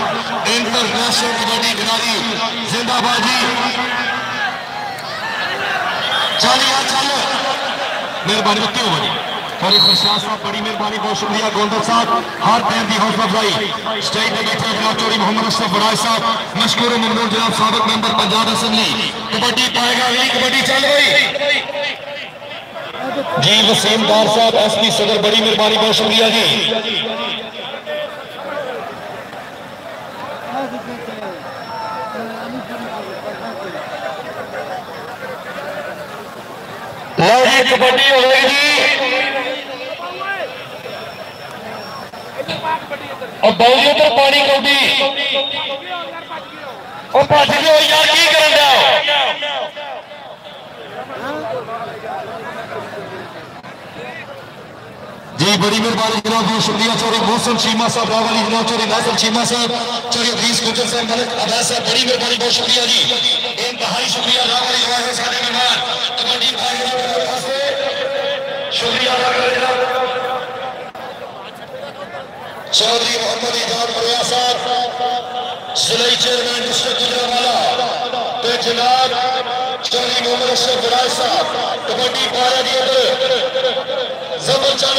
इंटरनेशनल कबड्डी खिलाड़ी जिंदाबाद जी चल यार चल मेहरबानी क्यों बनी थोड़ी खुशहाल साहब बड़ी मेहरबानी बहुत शुक्रिया गोंदल साहब हर टाइम की हौसला अफजाई स्टेज पे बैठे जनाब चौधरी मोहम्मद अशरफ फराज साहब मशकूर ममनून जनाब साबिक मेंबर पंजाब असेंबली कबड्डी पाएगा वही कबड्डी चल रही जी वसीम दार साहब एसपी सदर बड़ी मेहरबानी बहुत शुक्रिया जी लो जी जी कबड्डी होगी जी और बाउजी उधर पानी कौडी और भज गए यार की कर जी बड़ी मेहरबानी जनाब बहुत शुक्रिया चौधरी मोहसन चीमा साहब रावली जनाब चौधरी नासिर चीमा साहब चौधरी अजीज गुजर साहब मलिक अब्बास साहब बड़ी मेहरबानी बहुत शुक्रिया जी इंतहाई शुक्रिया रावली जवाहर साहब मेहमान कबड्डी भाई शुक्रिया जनाब चौधरी मोहम्मद इजाद बरिया साहब जिले चेयरमैन डिस्ट्रिक्ट गुजरांवाला तो जनाब चौधरी मोहम्मद अशरफ बराज साहब कबड्डी पारा दी जबर चल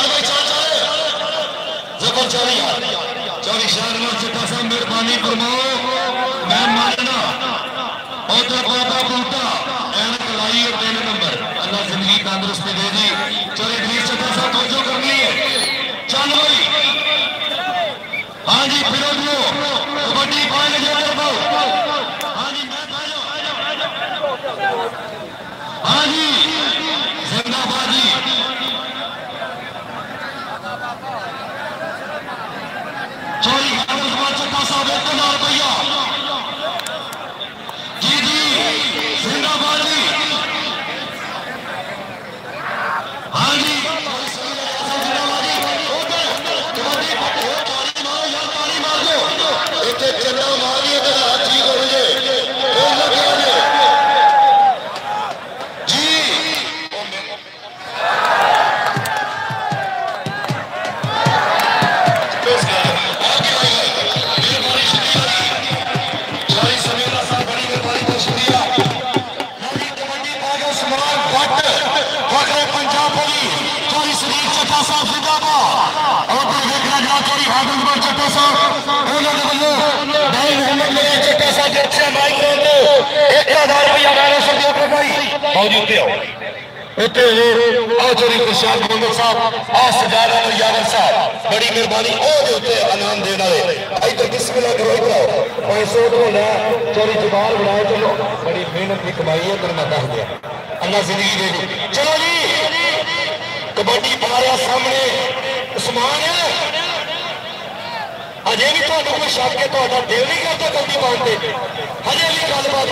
भाई चल जबर चली चौधरी शाहनवाज चट्टा साहब मेहरबानी फरमाओ मैं मानना उधर बाबा बूटा ऐनक लाई और 3 नंबर अल्लाह जिंदगी तंदुरुस्ती दे दी चौधरी अजीज चट्टा साहब तवज्जो करनी है चल भाई हाँ जी फिर कबड्डी पाएंगे हाँ जी जिंदाबाद जी चौधरी चट्टा साहब 1 रुपया जी जी जिंदाबाद जी हाँ जी चंदा मारिए ठीक हो जाए बड़ी मेहरबानी इनाम देने इधर बिस्मिल्लाह करो इधर 500 चोरी जुबान बनाए चलो बड़ी मेहनत की कमाई है तेरे मैं दस दिया अल्लाह जिंदगी दे दी चलो जी कबड्डी पाया सामने उस्मान है अजे भी तो कोई शक है तो दिल नहीं करता कबड्डी पाते हजे भी गलबात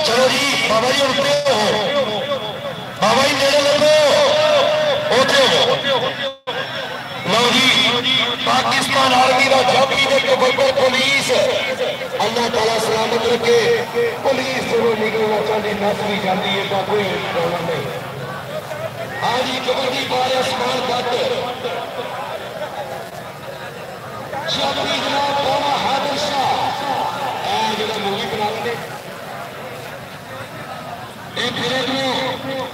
चलो जी बाबा जी बाबा जी नेड़े लगो पाकिस्तान आर्मी का जाफी पुलिस अल्लाह ताला सलामत रखे पुलिस जरूर निकलना चाहती नस भी जाती है तो कोई प्रॉब्लम नहीं हाँ जी कबड्डी बार आसमान तक जाफी जनाब बाबा हादिर शाह जो मूवी बना लेंगे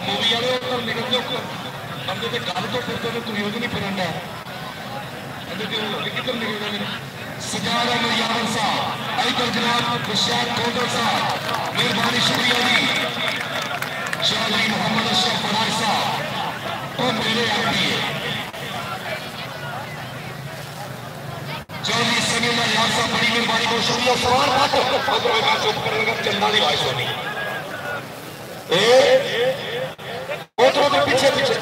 मूवी वाले उधर निकल जाओ बंदे तो गल तो फिर तुम यूज नहीं फिर किधर निकल सजादा मरियाम साहब इधर जनाब खुशाद कोडर साहब मेहरबानी शुक्रिया जी चौधरी मोहम्मद अशरफ बराज साहब वो मेरे आती है चौधरी समीला यार साहब बड़ी मेहरबानी बहुत शुक्रिया सवाल चुप करेगा चंदा की आवाज होनी पीछे पीछे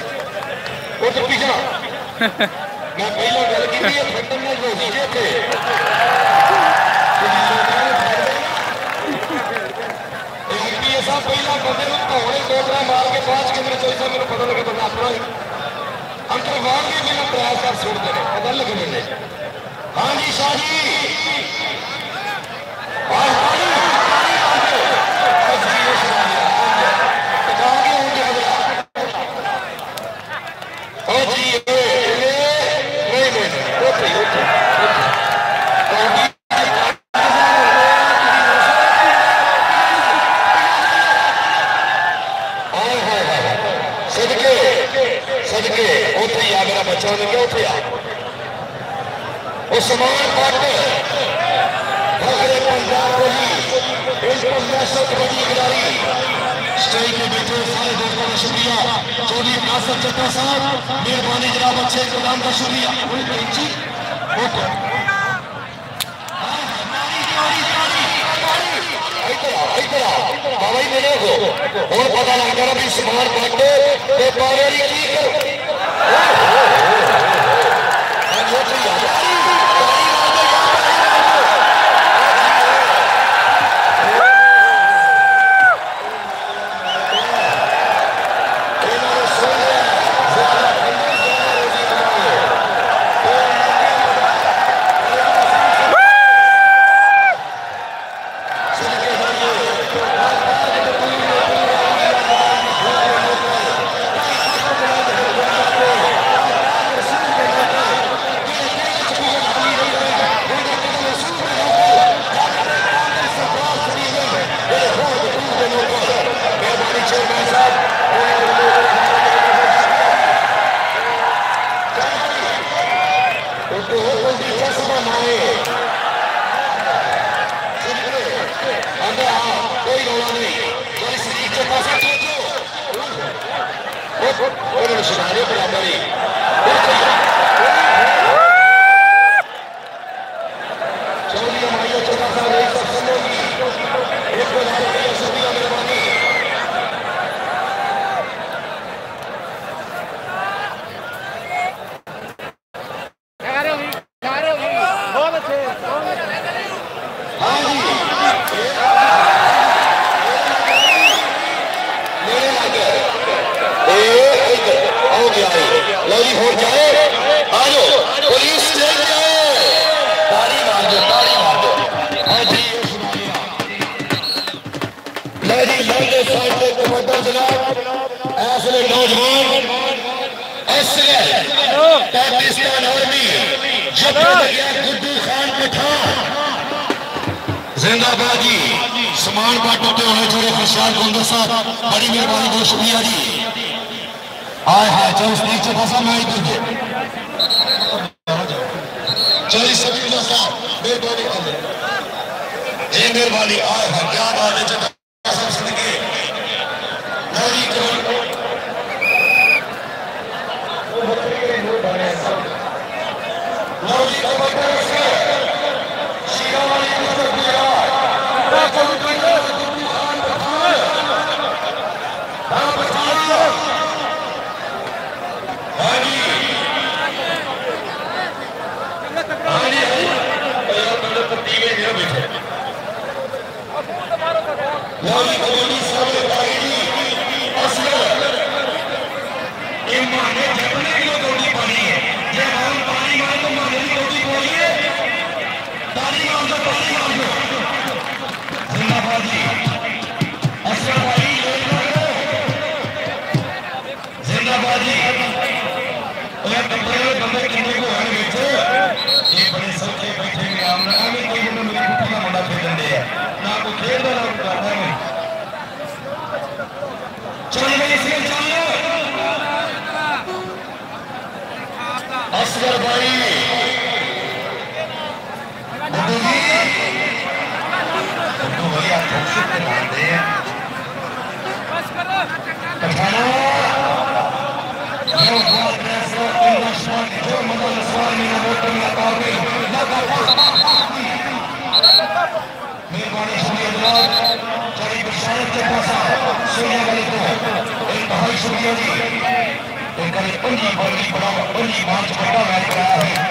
उधर पीछे मैं पहला गल की साहब पहला बंदे धोने कोटरा मार के 5 कैमरे चलता मेरे पता लगे बंदा अपना अंतरवार के बिना प्रयास कर छोड़ते हैं पता लगे मैंने हाँ जी शाह जी बन गया उठे उस्मान भट्ट फखरे पंजाब इंटरनेशनल कबड्डी खिलाड़ी स्टेज पे बैठे सारे दोस्तों का शुक्रिया। चौधरी कासर चट्टा साहब मेहरबानी जनाब अच्छे इंतजाम का शुक्रिया। बाबा जी मेरे को और पता लग गया भी उस्मान भट्ट ते पावेरी की पाकिस्तान आर्मी गुड्डू खान पठान जिंदाबाद जी। समान भट्ट होते होने थोड़े खुशहाल गोंदर साहब बड़ी मेहरबानी बहुत शुक्रिया जी। आए हाय चलो स्टेज से फंसा मैं इधर चलिए सभी साहब मेहरबानी जी मेहरबानी। आए हाय क्या बात है जगह सब सदके असगर भाई मेहरबानी शुक्रिया चौधरी बशारत चट्टा साहब सोनिया वाले को इंतहाई शुक्रिया जी। उनका पंजी बड़ी बड़ा पंजी मार्च बड़ा मैच कराया है।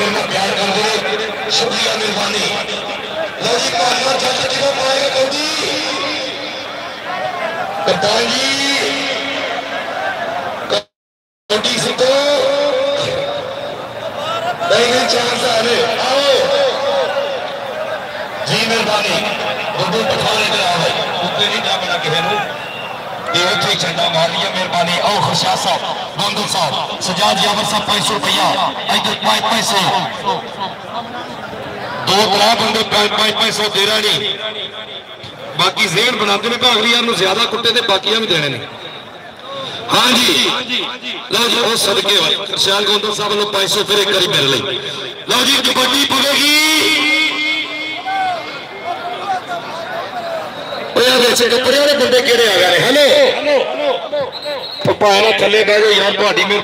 मेरे नाल प्यार करते हैं, शुक्रिया मेहरबानी। लो जी भाजपा जज किधर पाएगा कौडी कप्तान जी कौडी सिद्धू नहीं चांस है आओ जी मेहरबानी बुद्धू पठान इधर आओ भाई उत्ते नहीं जा बना किसी को ये उत्थे झंडा मार लिया मेहरबानी। आओ खुशहाल साहब गोंदल साहब सजाद यावर साहब 500 रुपया इधर 500 दो त्रै बंदे 500 दे रहा नहीं बाकी जेहन बनाते हैं अगली यार ज्यादा कुट्टे ते बाकियां भी देने ने। हाँ जी लो जी वो सदके खुशहाल गोंदल साहब वालों 500 फिर एक बारी मेरे लिए। लो जी कबड्डी पवेगी कपड़े वाले बंदे केड़े आ गए हेलो भाना थले बह जाओ यार थोड़ी में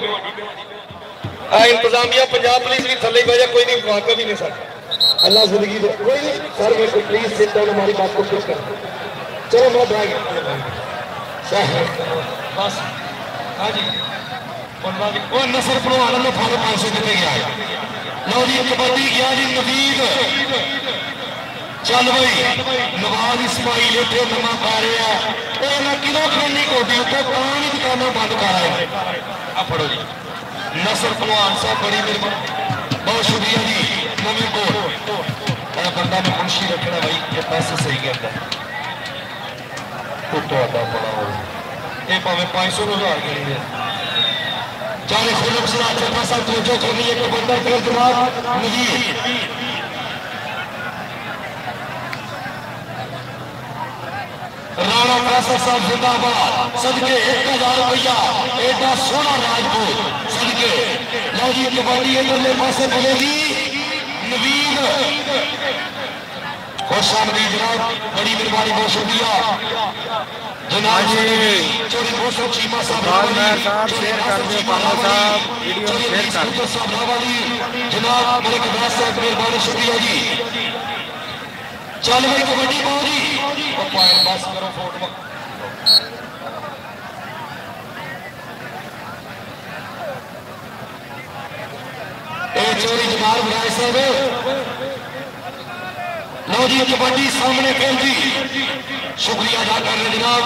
इंतजामिया पंजाब पुलिस भी थले बह जाए कोई नहीं वाकई भी नहीं सकता अल्लाह जिंदगी दे कोई नहीं सर मेरे को प्लीज सिट डाउन हमारी बात को खुश कर चलो मैं बैग बस हाँ जी वो नसर पहलवान ने फारे 500 देते गया लो जी कबड्डी गया जी नवीद चल भाई नवाज इस्माइल इतने नमा पा रहे हैं किलो खानी कोटी उतो पुरानी दुकाना बंद कर रहे हैं फड़ो जी नसर पहलवान साहब बड़ी मेहरबानी बहुत शुक्रिया जी नवी बोल बंदा मैं मुंशी रखना भाई ये पैसे सही करता ये भावे 500 1000 के लिए चारे खुलम सलाह चौथा साहब तवज्जो करनी है कि बंदा कर जनाब नहीं राणा प्रसाद साहब जिंदाबाद सदके 1000 रुपया एडा सोना राजपूत सदके लो जी कबड्डी इधरले पासे बनेगी नवीद खुश आमदीद जनाब बड़ी मेहरबानी बहुत शुक्रिया जनाब चोरी बहुत चीमा साहब शेयर कर दियो पाला साहब वीडियो शेयर कर दियो जनाब मेरे कबास साहब मेहरबानी शुक्रिया जी। चल भाई कबड्डी पाओ जी बस करो फोटो चोरी जमाल बनाए साहब लो जी कबड्डी सामने खेल जी शुक्रिया अदा कर रहे जनाब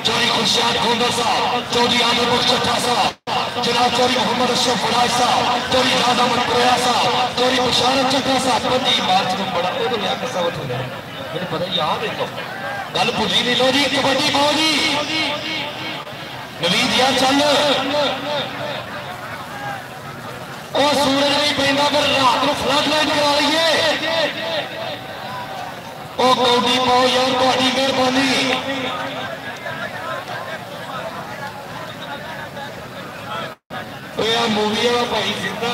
चौधरी खुर्शीद गोंदल साहब चौधरी आदिल बख्श चट्टा साहब जनाब चौधरी मोहम्मद अशरफ फराज साहब चौधरी राजा मनपुरिया साहब चौधरी मुशारफ चट्टा साहब 25 मार्च को बड़ा मैंने पता याद है तो गल भुली नहीं। लो जी कबड्डी पाओ जी नवीद यार चल और सूरज नहीं पैदा पर रात को फ्लड लाइट करा लीए ओ कबड्डी पाओ यार थोड़ी मेहरबानी मूवी है भाई जिंदा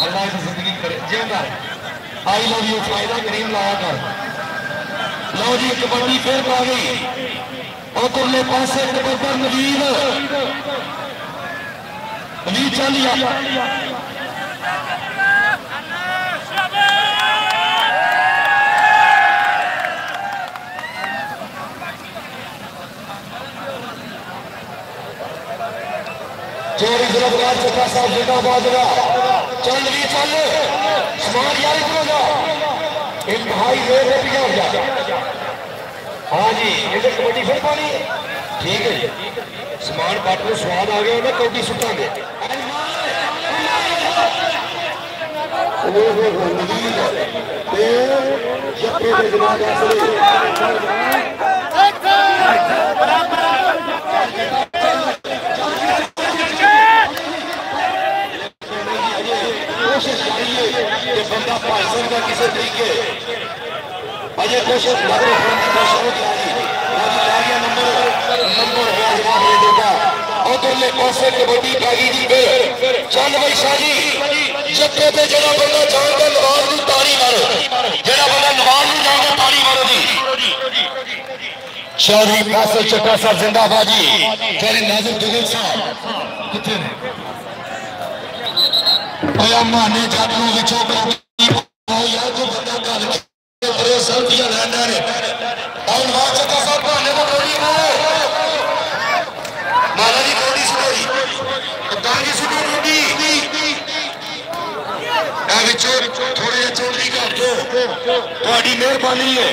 अल्लाह की जिंदगी करे जिंदा आई लव यू फायदा करीम लाया कर। लो जी कबड्डी फिर पा गई और तुरले पासे कबड्डी नवीद चल चोरी गिरफ्तार चट्टा साहब जिंदाबाद चल भी चल समान यार इंतहाई रेट रुपया हो जा। हाँ जी इधर कबड्डी फिर पानी ठीक है जी समान पाट में स्वाद आ गया ना कबड्डी सुटा गए कोशिश करिए कि बंदा भाषण का किसी तरीके अजय कोशिश उधरले पासे कबड्डी पैगी जी चल भाई शाजी जत्थे पे जरा बंदा जानता नवाज की ताड़ी मारो जरा बंदा नवाज की जानता ताड़ी मारो जी। चौधरी फैसल चट्टा साहब जिंदाबाद जी चौधरी नाजिर दुगल साहब कितने ने माने जातू विचों यार जो बंदा गल करे सेल्फियां लेना ने और नवाज चट्टा साहब माने को गोली मारो माला जी गोली सुनोई कप्तान जी सुनो गोली थोड़े जे चौधरी कर दो थोड़ी मेहरबानी है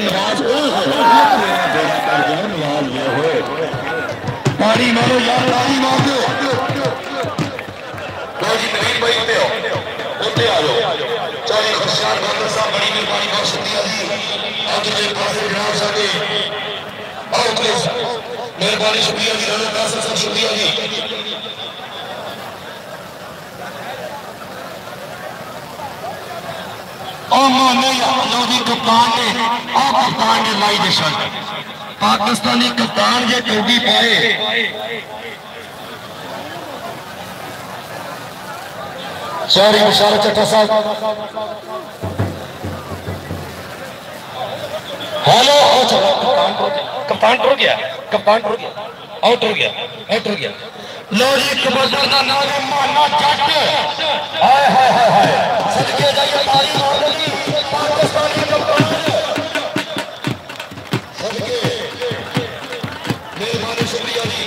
नवाज पानी मारो यार ताली मार दो जी नवीन भाई उत्ते आओ उत्ते आ जाओ चौधरी खुशहाल बंदर साहब बड़ी मेहरबानी बहुत शुक्रिया जी आज के पास जनाब साहब आओ प्लीज मेहरबानी शुक्रिया जी राणा कासिम साहब शुक्रिया जी कप्तान ने लाई दे शर्ट पाकिस्तानी कप्तान जे टोपी पाए सॉरी मुशारफ चट्टा साहब हेलो कप्तान टुर गया आउट हो गया लो जी कबड्डी का नाम है माना जट हाय हाय हाय हाय सदके जाइए ताली मार दो पाकिस्तानी कप्तान सदके मेहरबानी शुक्रिया जी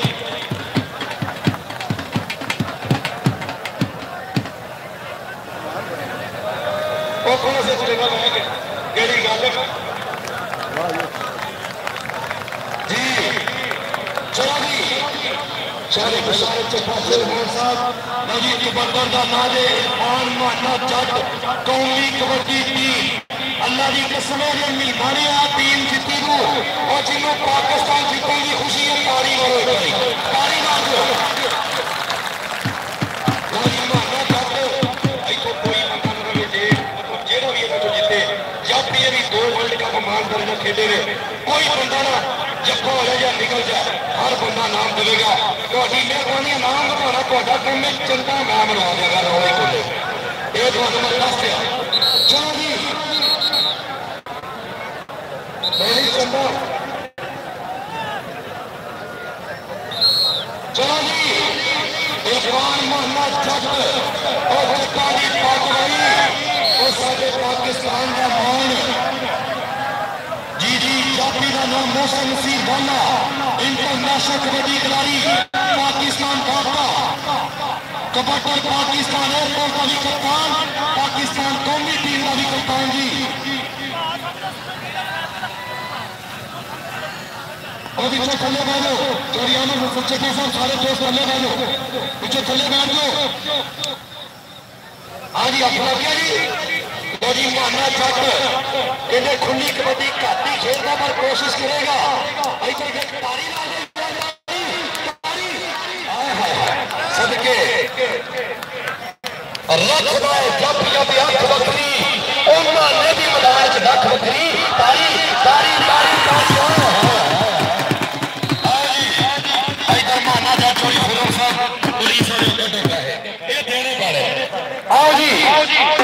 वो कौन से चलेगा केड़ी गल जी चलो जी सारे मुशारफ चट्टा साहब नजी कबड्डी का नाम है इरफान माना जट कौमी कबड्डी टीम अल्लाह की कसम है मेहरबानी आ टीम जीती को और जिन्हों पाकिस्तान जीतने की खुशी है ताली मारो ताली मारो नजी माना जट ऐको कोई बंदा ना जे मतलब जेड़ा भी है तो जीते जब भी ये 2 वर्ल्ड कप मान करके खेले ने कोई बंदा ना जब हो या निकल जाए हर बंदा नाम देगा ਤੁਹਾਡੀ ਮਿਹਰਬਾਨੀ ਨਾਮ ਬਣਾਉਣਾ ਤੁਹਾਡਾ ਕੰਮ ਹੈ ਚੰਗਾ ਮੈਂ ਬਣਾ ਦੇਗਾ ਰੌਲੇ ਕੋਲੇ ਇਹ ਤੁਹਾਨੂੰ ਮੈਂ ਦੱਸ ਦਿਆਂ ਚਲੋ ਜੀ ਨਹੀਂ ਚੰਗਾ ਚਲੋ ਜੀ ਇਰਫਾਨ ਮੁਹੰਮਦ ਜੱਟ और जट्टा की पागवाई और साडे पाकिस्तान का मान जी जाति का नाम मौसम नसीर वाला इंटरनेशनल कबड्डी खिलाड़ी पाकिस्तान भागता कबड्डी पाकिस्तान एयरफोर्स का भी कप्तान पाकिस्तान कौमी टीम का भी कप्तान जी और पीछे थले बैठ जाओ चोरियाना चट्टा साहब सारे दोस्त थले बैठ जाओ पीछे थले बैठ जाओ हाँ जी अपना क्या जी जी माना जट कहते खुली कबड्डी घट ही खेलता पर कोशिश करेगा सदके रखदा है जब अख बकरी उन्होंने भी मैदान च रख बकरी तारी तारी तारी इधर माना जट चोरी खुरम साहब पुलिस ये देने वाले आओ जी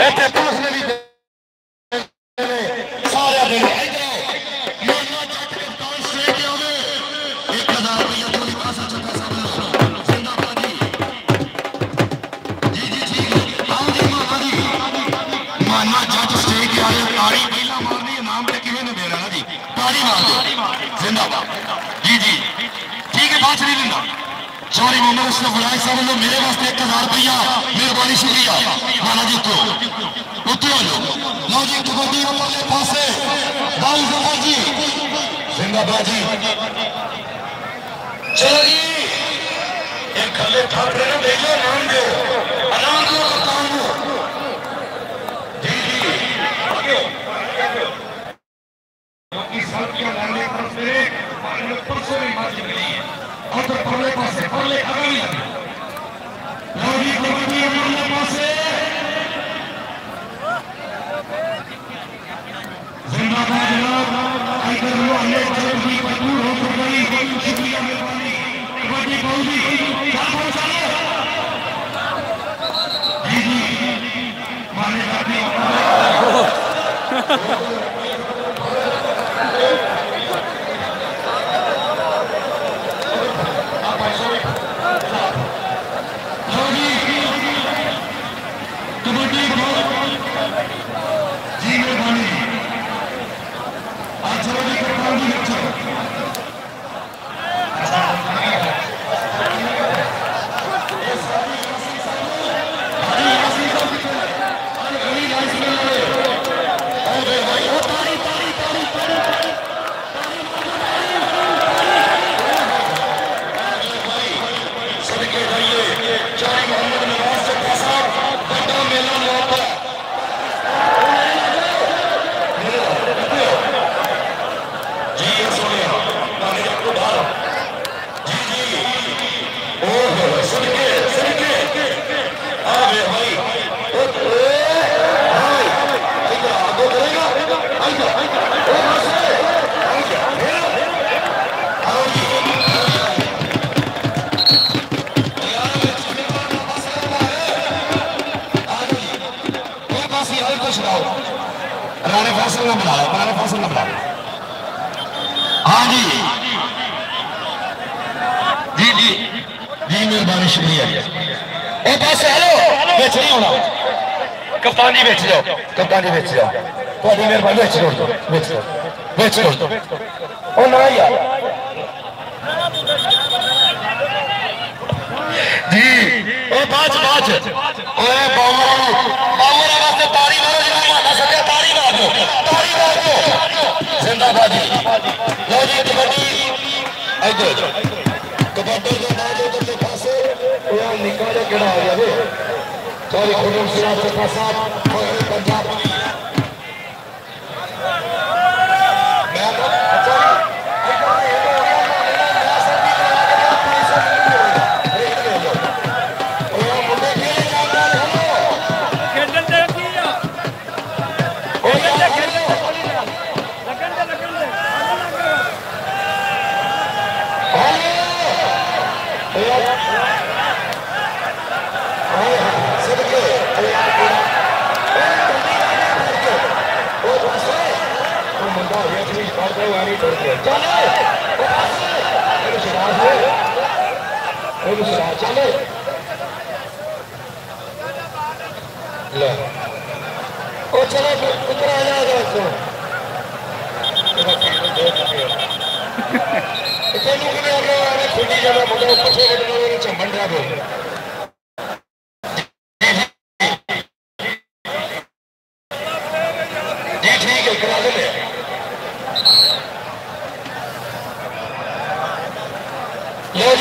इतने पुलिस ने भी सारे देने माना जट कप्तान स्ट्रेट आवे 1000 रुपया चोरी पासा चक्का साहब जिंदाबाद जी जी जी आओ जी माना जट स्ट्रेट आवे ताड़ी पहला मारनी इनाम पे किवें ने देना ना जी ताड़ी मार दो जिंदाबाद जी जी ठीक है बात नहीं लेना सॉरी मोहम्मद अशरफ विलायत साहब ने मेरे वास्ते 1000 रुपया मेहरबानी शुक्रिया माना जी तो उत्ते हो जाओ लो जी कबड्डी वाले पासे दाऊद जफर जी जिंदाबाद जी चलो जी एक खले ठाकरे ने भेजो नाम दो अनाम दो कप्तान को जी जी आगे बाकी सब क्या लाने पर मेरे परसों में बात निकली है और तो पहले पासे पहले अगली लोगी कबड्डी वाले पासे जिंदाबाद जनाब इधर वो हमने जल्दी मजबूर हो गई शुक्रिया मेहरबानी कबड्डी बाउंड्री क्या पहुंचाने जी जी माने जाती कबड्डी जी मेहरबानी आज चलो जी कप्तान जी अच्छा सुनाओ राणे फैसल ना बुला लो, राणे फैसल ना बुला लो। हाँ जी जी जी जी मेहरबानी शुक्रिया। ए बस हेलो बेच नहीं होना, कप्तान जी बेच जाओ, कप्तान जी बेच जाओ, थोड़ी मेहरबानी बेच छोड़ दो, बेच दो, बेच छोड़ दो। ओ ना यार जी ओ बाज बाज ओए बावरा वास्ते ताड़ी मारो, जिन्हें मारना सके ताड़ी मार दो, ताड़ी मार दो। जिंदाबाद जी। लो जी कबड्डी इधर कबड्डी के बाद उधर के पासे यार निकाले केड़ा आ गया वे सॉरी खुदम सिराज के पास पंजाब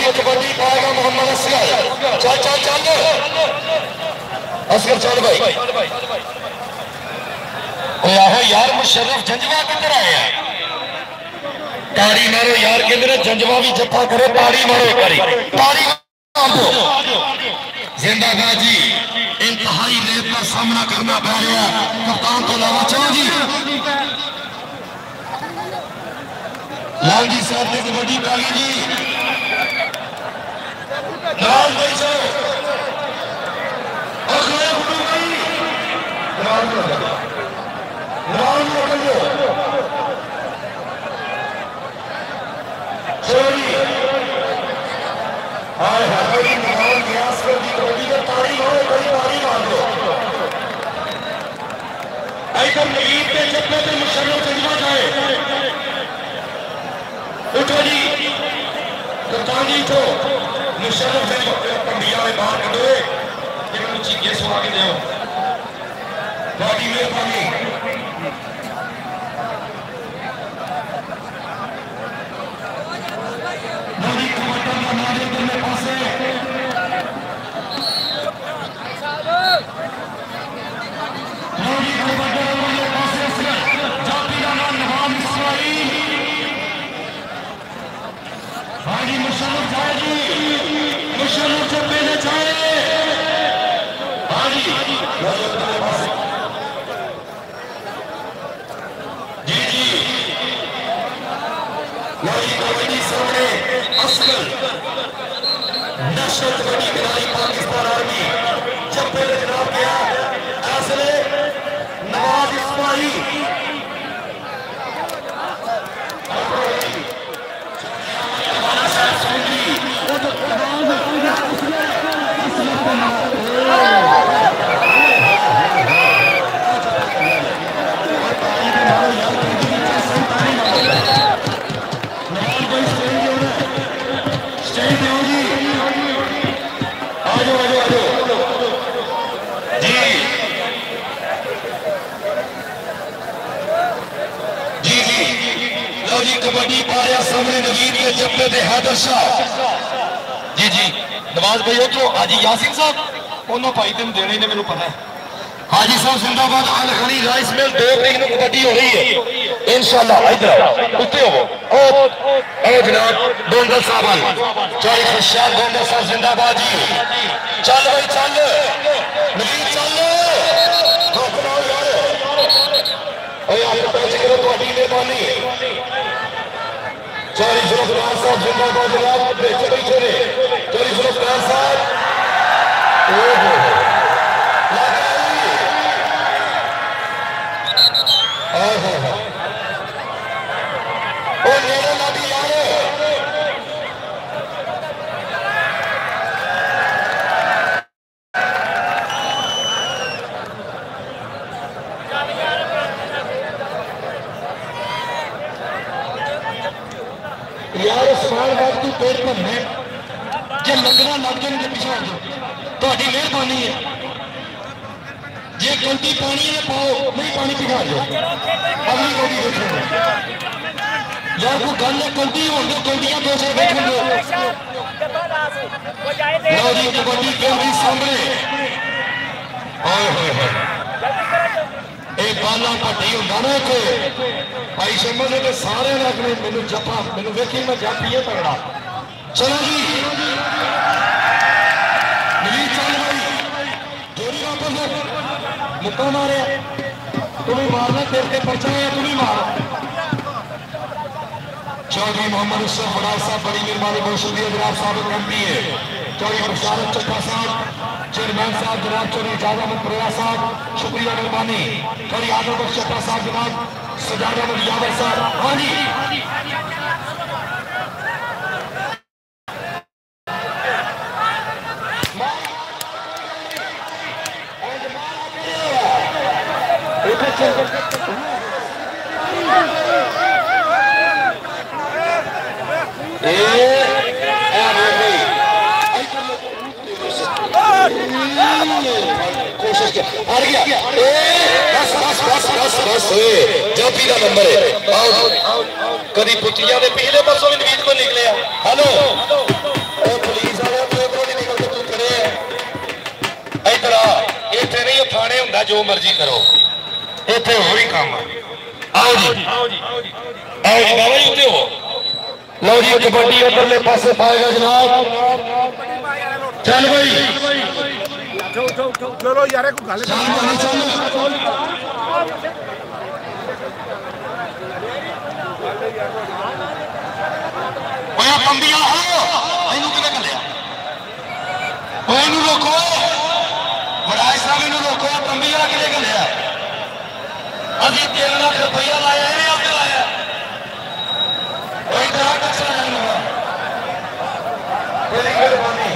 कबड्डी पाएगा मोहम्मद असगर। चल चल चल असगर चल भाई। आहो यार मुशर्रफ जंजवा किधर आए हैं? ताड़ी मारो यार, किधर जंजवा भी जफा करे, ताड़ी मारो करी, ताड़ी मारो। जिंदाबाद जी। इंतहाई रेत का सामना करना पड़ रहा है कप्तान को अलावा। चलो जी लाल जी साहब ने कबड्डी पाली जी नाम भाई साहब अखरे गुरु भाई नाम लो चोरी हाय हाय नाम व्यास कर दी कबड्डी का ताड़ी मारो, बड़ी ताड़ी मार दो। आइटम नवीद के चप्पे पे मुशर्रफ जज्बा जाए। उठो जी कप्तान जी उठो, मुशर्रफ ने पंडिया में बाहर कटोए जिन्होंने चीखे सुहा के दो बड़ी मेहरबानी। नदी कमांडर का नारे करने पासे नदी कमांडर के पासे जाति का नाम नवाब इस्माइल। हाजी मुशर्रफ जाए जी, मुशर्रफ से पहले जाए हाजी जी जी नदी कबड्डी सामने असगर नशरत बड़ी खिलाड़ी पाकिस्तान आर्मी जब पहले खिलाफ गया असले नवाब इस्माइल। कबड्डी पाया सामने नवीद के जब्बे दे हैदर शाह जी जी नवाज भाई उधरों हाजी यासिन साहब उन्होंने भाई तुम देने ने मेरे पता है। हाजी साहब जिंदाबाद। अल खली राइस मिल 2 तरीक को कबड्डी हो रही है इंशाल्लाह। इधर उत्ते हो ओ जनाब गोंदल साहब चौरी खुशहाल गोंदल साहब जिंदाबाद जी। चल भाई चल नवीद चल मेहरबानी। चौरी जुल्फकार साहब जिंदाबाद जनाब बैठे बैठे ने चौरी जुल्फकार साहब ओ नेड़े लगी यार यार सवाल बात तू पेट भरने जे लंगना लग जाए तो पिछा हो तो मेहरबानी है जे गलती पानी है पाओ नहीं पानी पिघा दो अगली गोली देखो यार को गल है गलती हो दो गलतियां दो से देख लो लो जी कबड्डी कैमरे सामने ओए होए होए एक बाला पट्टी होंदा ना इत्थे भाई समझ के सारे ने अपने मेनू जपा मेनू वेखी मैं जापी है तगड़ा चलो जी नवीन चल भाई जोरी वापस मुक्का मारे तुम्हें मारना तेरे के पर्चा है तुम्हें मार चौधरी मोहम्मद उससे बड़ा साहब बड़ी मेहरबानी बहुत शुक्रिया जनाब साहब एमपी है चौधरी मुशारफ चट्टा साहब चेयरमैन साहब जनाब चौधरी इजाज अहमद परेरा साहब शुक्रिया मेहरबानी चौधरी आदम बख्श चट्टा साहब जनाब सजाद अहमद यादव साहब हाँ जी कोशिश जापी का नंबर है कभी पुतिया ने पिछले पासों भी नवीद को निकले हेलो पुलिस वाले निकलते तू खड़े इधर आ इतने नहीं थाने होंगे जो मर्जी करो इतने हो ही काम आओ जी आओ जी बाबा जी उत्ते हो लो जी कबड्डी उधरले पासे पाएगा जनाब चल भाई चलो यार को गल ओए कंबिया हो इनु किने कलिया ओए इनु रोको बड़ा साहब इनु रोको कंबिया किने कलिया अभी 3 लाख रुपया लाया है आपने लाया ओए कहां तक चला जाएगा बड़ी मेहरबानी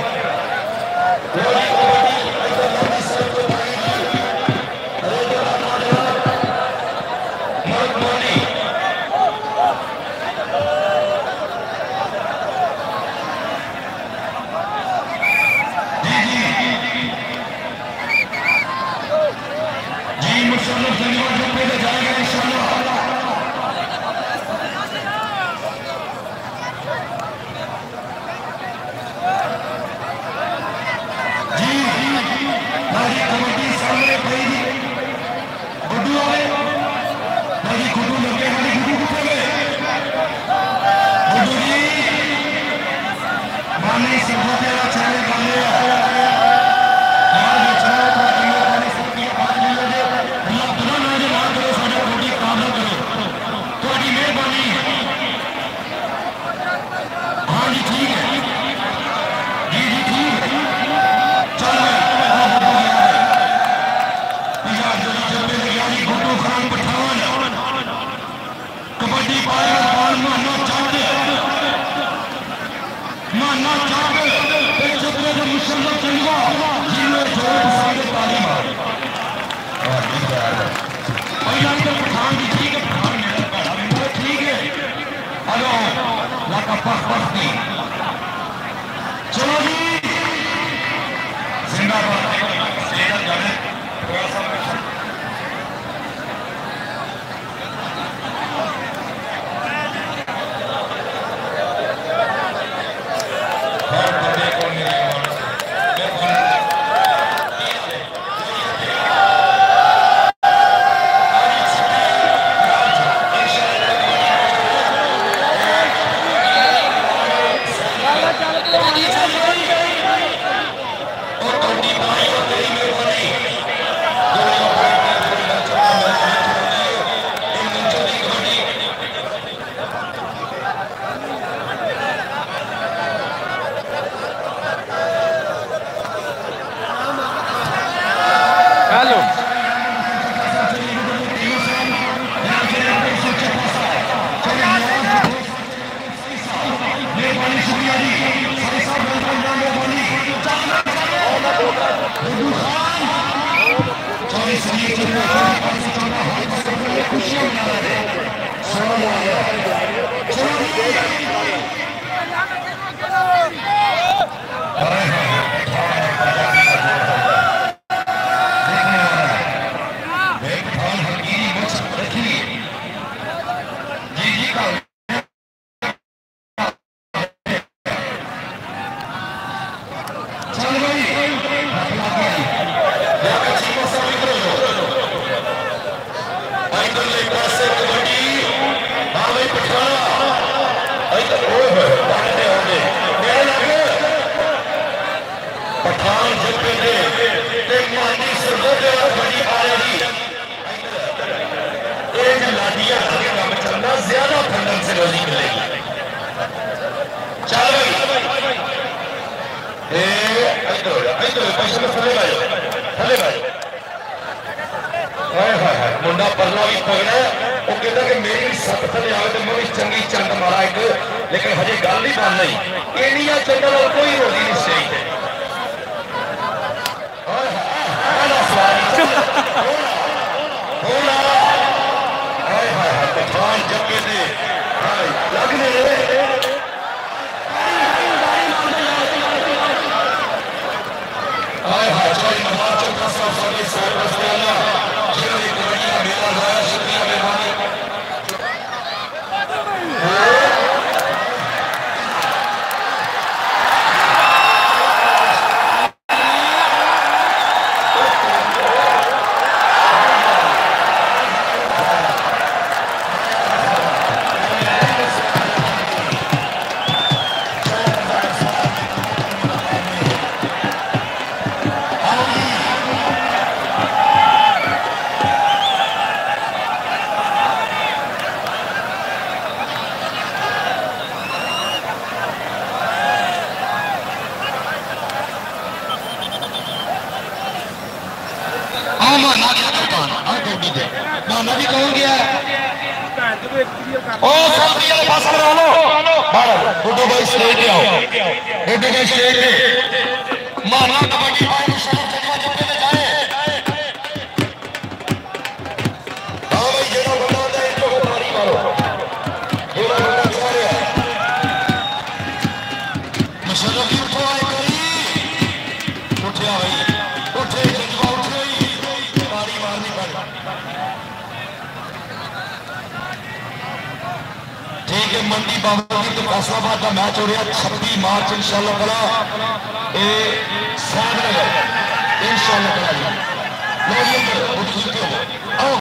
ज्यादा फंडन से रोजी मिलेगी। चल मुंडा परला भी पगड़ा वो कहता कि मेरी सत थले आवे तो मैं भी चंगी चंड मारा एक, लेकिन हजे गल नहीं बन रही एनिया चंडा कोई रोजी नहीं सही पठान जगे ने लगने माना भी कौन गया ओ सल्फी वाले पास करा लो डोडो भाई स्टेज पे आओ डोडो भाई स्टेज पे माना कबड्डी भाई शरफ जगह जगह पे जाए हां भाई ये ना बंदा है इनको तारी मारो ये ना बंदा सारे मशरफ भी उठो आए करी उठे भाई उठे जज्बा उठे तारी मारनी पड़ ठीक है। मंडी बाबूजी तो फैसलाबाद का मैच हो रहा 26 मार्च इंशाअल्लाह तआला ए साहब नगर इंशाअल्लाह तआला